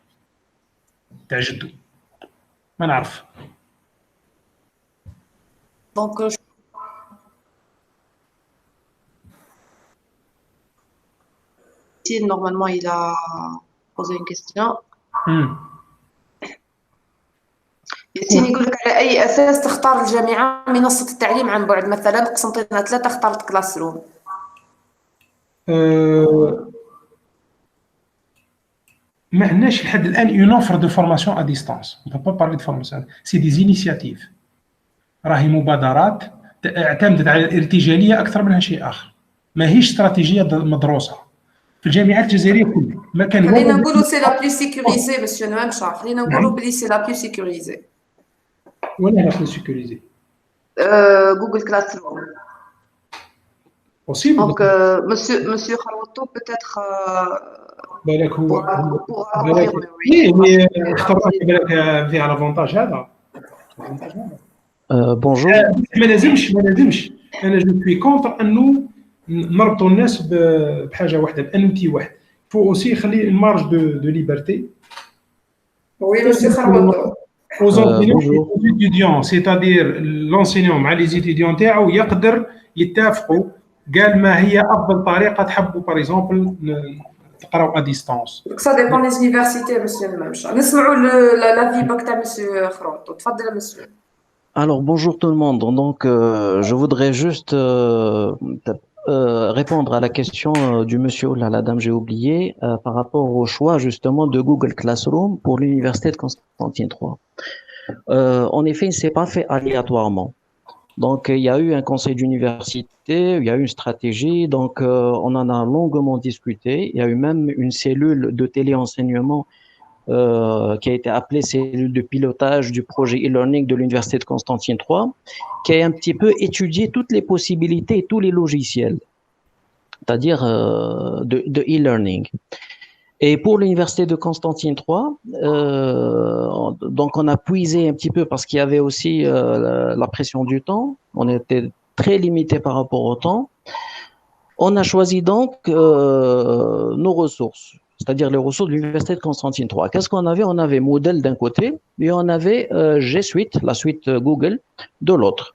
تاع جدو؟ ما نعرف. دونك normalement il a posé une question. ياسين يقول لك على اي اساس تختار الجامعه منصه التعليم عن بعد؟ مثلا قسنطينه 3 اختارت كلاس روم. ما عندناش لحد الان اون اوفر دو فورماسيون ا ديستانس، on peut pas parler de formation، سي دي زينيسياتيف، راهي مبادرات اعتمدت على الارتجاليه اكثر منها شيء اخر، ماهيش استراتيجيه مدروسه في الجامعات الجزائريه كلها. ما كان خلينا نقولوا سي لا بلو سيكوريزي مسيو نوامشا، خلينا نقولوا بلي سي لا بلو سيكوريزي. ولا لا بلو سيكوريزي جوجل كلاس روم possible. دونك مسيو خروطو بوتيتر بالك هو بالك مي اختبرت بالك فيها لافونتاج هذا. بونجور. ما لازمش انا جو سوي كونتر انه نربطوا الناس بحاجه واحده، بانوتي واحد. فو اوسي يخلي المارج دو ليبرتي. وي مسيو خروطو aux étudiants, c'est-à-dire l'enseignant مع les étudiants تاعو يقدر يتفقوا قال ما هي افضل طريقه تحبوا باغ اكزومبل تقراو ا ديستانس. سا ديبون لي زونيفرسيتي مسيو مامشا. نسمعوا لا فيدباك تاع مسيو خروطو. تفضل مسيو. Alors bonjour tout le monde. Donc je voudrais juste répondre à la question du monsieur ou la dame, j'ai oublié, par rapport au choix justement de Google Classroom pour l'université de Constantine III. En effet, il ne s'est pas fait aléatoirement. Donc, il y a eu un conseil d'université, il y a eu une stratégie, donc on en a longuement discuté. Il y a eu même une cellule de téléenseignement qui a été appelée cellule de pilotage du projet e-learning de l'université de Constantine III, qui a un petit peu étudié toutes les possibilités et tous les logiciels, c'est-à-dire de e-learning. Et pour l'université de Constantine III, donc on a puisé un petit peu parce qu'il y avait aussi la pression du temps. On était très limité par rapport au temps. On a choisi donc nos ressources, c'est-à-dire les ressources de l'université de Constantine III. Qu'est-ce qu'on avait? On avait Moodle d'un côté et on avait G Suite, la suite Google, de l'autre.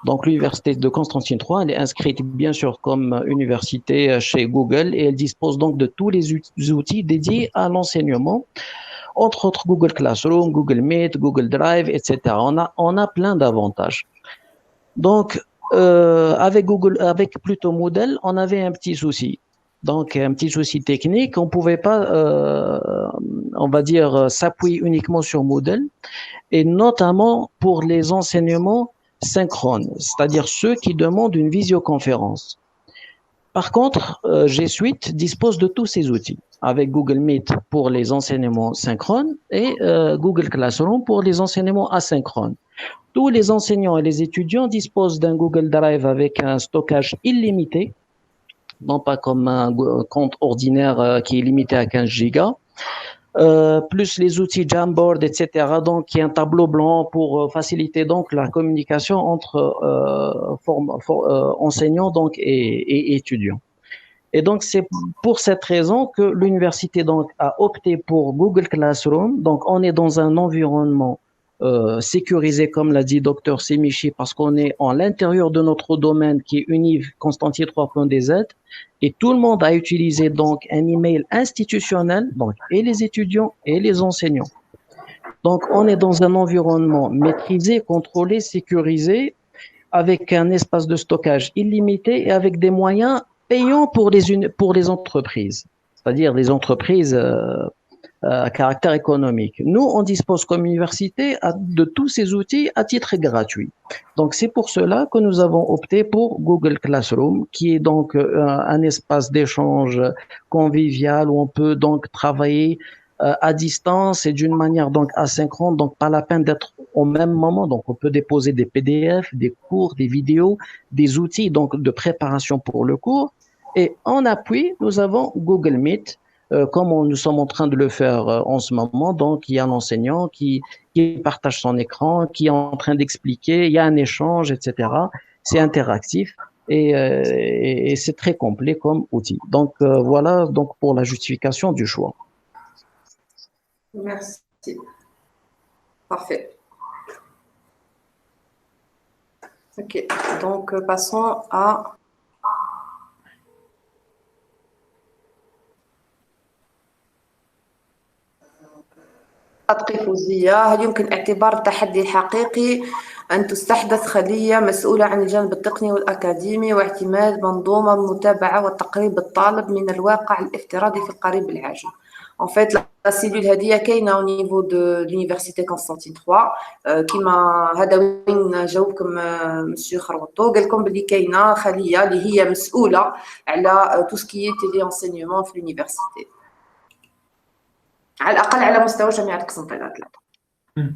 Donc l'université de Constantine III, elle est inscrite bien sûr comme université chez Google et elle dispose donc de tous les outils dédiés à l'enseignement, entre autres Google Classroom, Google Meet, Google Drive, etc. On a plein d'avantages. Donc avec plutôt Moodle, on avait un petit souci. Donc un petit souci technique, on ne pouvait pas, on va dire, s'appuyer uniquement sur Moodle, et notamment pour les enseignements synchrones, c'est-à-dire ceux qui demandent une visioconférence. Par contre, G Suite dispose de tous ces outils, avec Google Meet pour les enseignements synchrones et Google Classroom pour les enseignements asynchrones. Tous les enseignants et les étudiants disposent d'un Google Drive avec un stockage illimité, non pas comme un compte ordinaire qui est limité à 15 gigas. Plus les outils Jamboard, etc. Donc, il y a un tableau blanc pour faciliter donc la communication entre enseignants donc et étudiants. Et donc, c'est pour cette raison que l'université donc a opté pour Google Classroom. Donc, on est dans un environnement sécurisé, comme l'a dit Dr Semichi, parce qu'on est en l'intérieur de notre domaine qui est Univ Constantine 3.dz, et tout le monde a utilisé donc un email institutionnel, donc et les étudiants et les enseignants. Donc on est dans un environnement maîtrisé, contrôlé, sécurisé, avec un espace de stockage illimité et avec des moyens payant pour les entreprises, c'est-à-dire les entreprises à caractère économique. Nous, on dispose comme université de tous ces outils à titre gratuit. Donc, c'est pour cela que nous avons opté pour Google Classroom, qui est donc un espace d'échange convivial où on peut donc travailler à distance et d'une manière donc asynchrone, donc pas la peine d'être au même moment. Donc, on peut déposer des PDF, des cours, des vidéos, des outils donc de préparation pour le cours. Et en appui, nous avons Google Meet, comme nous sommes en train de le faire en ce moment. Donc, il y a un enseignant qui partage son écran, qui est en train d'expliquer, il y a un échange, etc. C'est interactif et c'est très complet comme outil. Donc, voilà donc pour la justification du choix. Merci. Parfait. Ok, donc passons à فوزية. هل يمكن اعتبار التحدي الحقيقي أن تستحدث خلية مسؤولة عن الجانب التقني والأكاديمي واعتماد منظومة المتابعة وتقريب الطالب من الواقع الافتراضي في القريب العاجل؟ En fait, la cellule هذه كاينة au niveau de l'université Constantine 3 كما هذا وين جاوبكم مسيو خروطو قال لكم بلي كاينة خلية اللي هي مسؤولة على tout ce qui est téléenseignement في l'université. على الأقل على مستوى جامعة قسنطينة 3.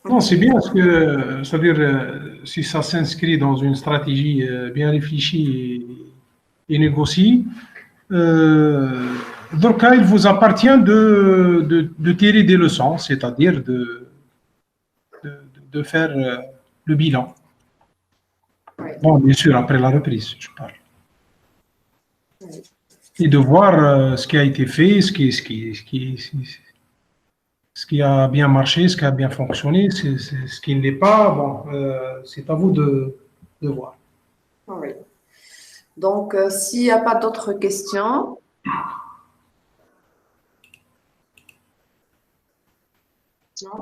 Non, c'est bien parce que, c'est-à-dire, si ça s'inscrit dans une stratégie bien réfléchie et négociée, donc il vous appartient de tirer des leçons, c'est-à-dire de faire le bilan. Oui. Bon, bien sûr, après la reprise, je parle. Oui. Et de voir ce qui a été fait, ce qui a bien marché, ce qui a bien fonctionné, ce qui ne l'est pas, bon, c'est à vous de voir. Oui. Donc, s'il n'y a pas d'autres questions, non,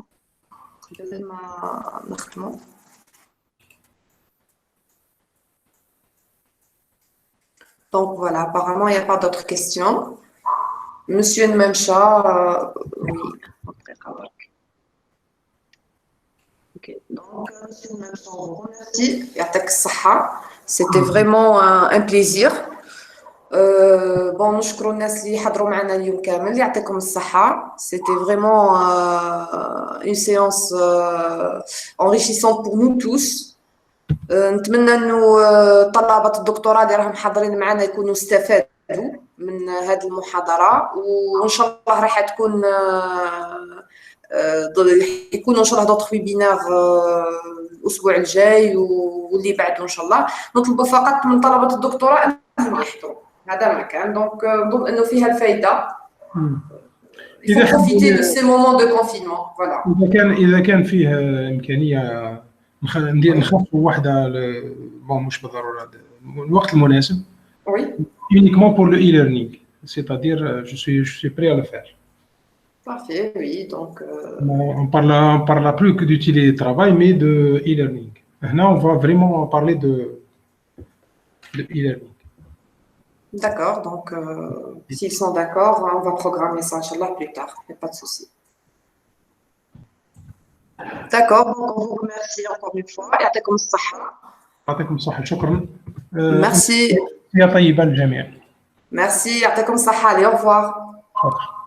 donc voilà, apparemment il n'y a pas d'autres questions. Monsieur Nmemcha, oui. Ok, donc Monsieur Nmemcha, on vous remercie. يعطيك الصحة. C'était vraiment un plaisir. Bon, نشكروا الناس اللي حضروا معنا اليوم كامل يعطيكم الصحة. C'était vraiment une séance enrichissante pour nous tous. نتمنى انه طلبة الدكتوراه اللي راهم حاضرين معنا يكونوا استفادوا من هذه المحاضرة وان شاء الله راح تكون يكونوا ان شاء الله d'autres webinaires الاسبوع الجاي واللي بعده ان شاء الله. نطلب فقط من طلبة الدكتوراه انهم يحضروا. هذا ما كان دونك نظن انه فيها الفائدة. Il faut profiter de ces moments de confinement. Voilà. إذا كان فيه إمكانية نخصصوا واحدة بون مش بالضرورة الوقت المناسب. Oui. Uniquement pour le e-learning, c'est-à-dire je suis prêt à le faire. Parfait, oui. Donc. On parle plus que du télétravail, mais de e-learning. Maintenant, on va vraiment parler de e-learning. D'accord, donc s'ils sont d'accord, on va programmer ça, Inch'Allah, plus tard. Il n'y a pas de souci. D'accord, donc on vous remercie encore une fois. يعطيكم الصحة. يعطيكم الصحة، شكرا. Merci. يا طيبة الجميع. Merci, يعطيكم الصحة. Allez, au revoir. شكرا.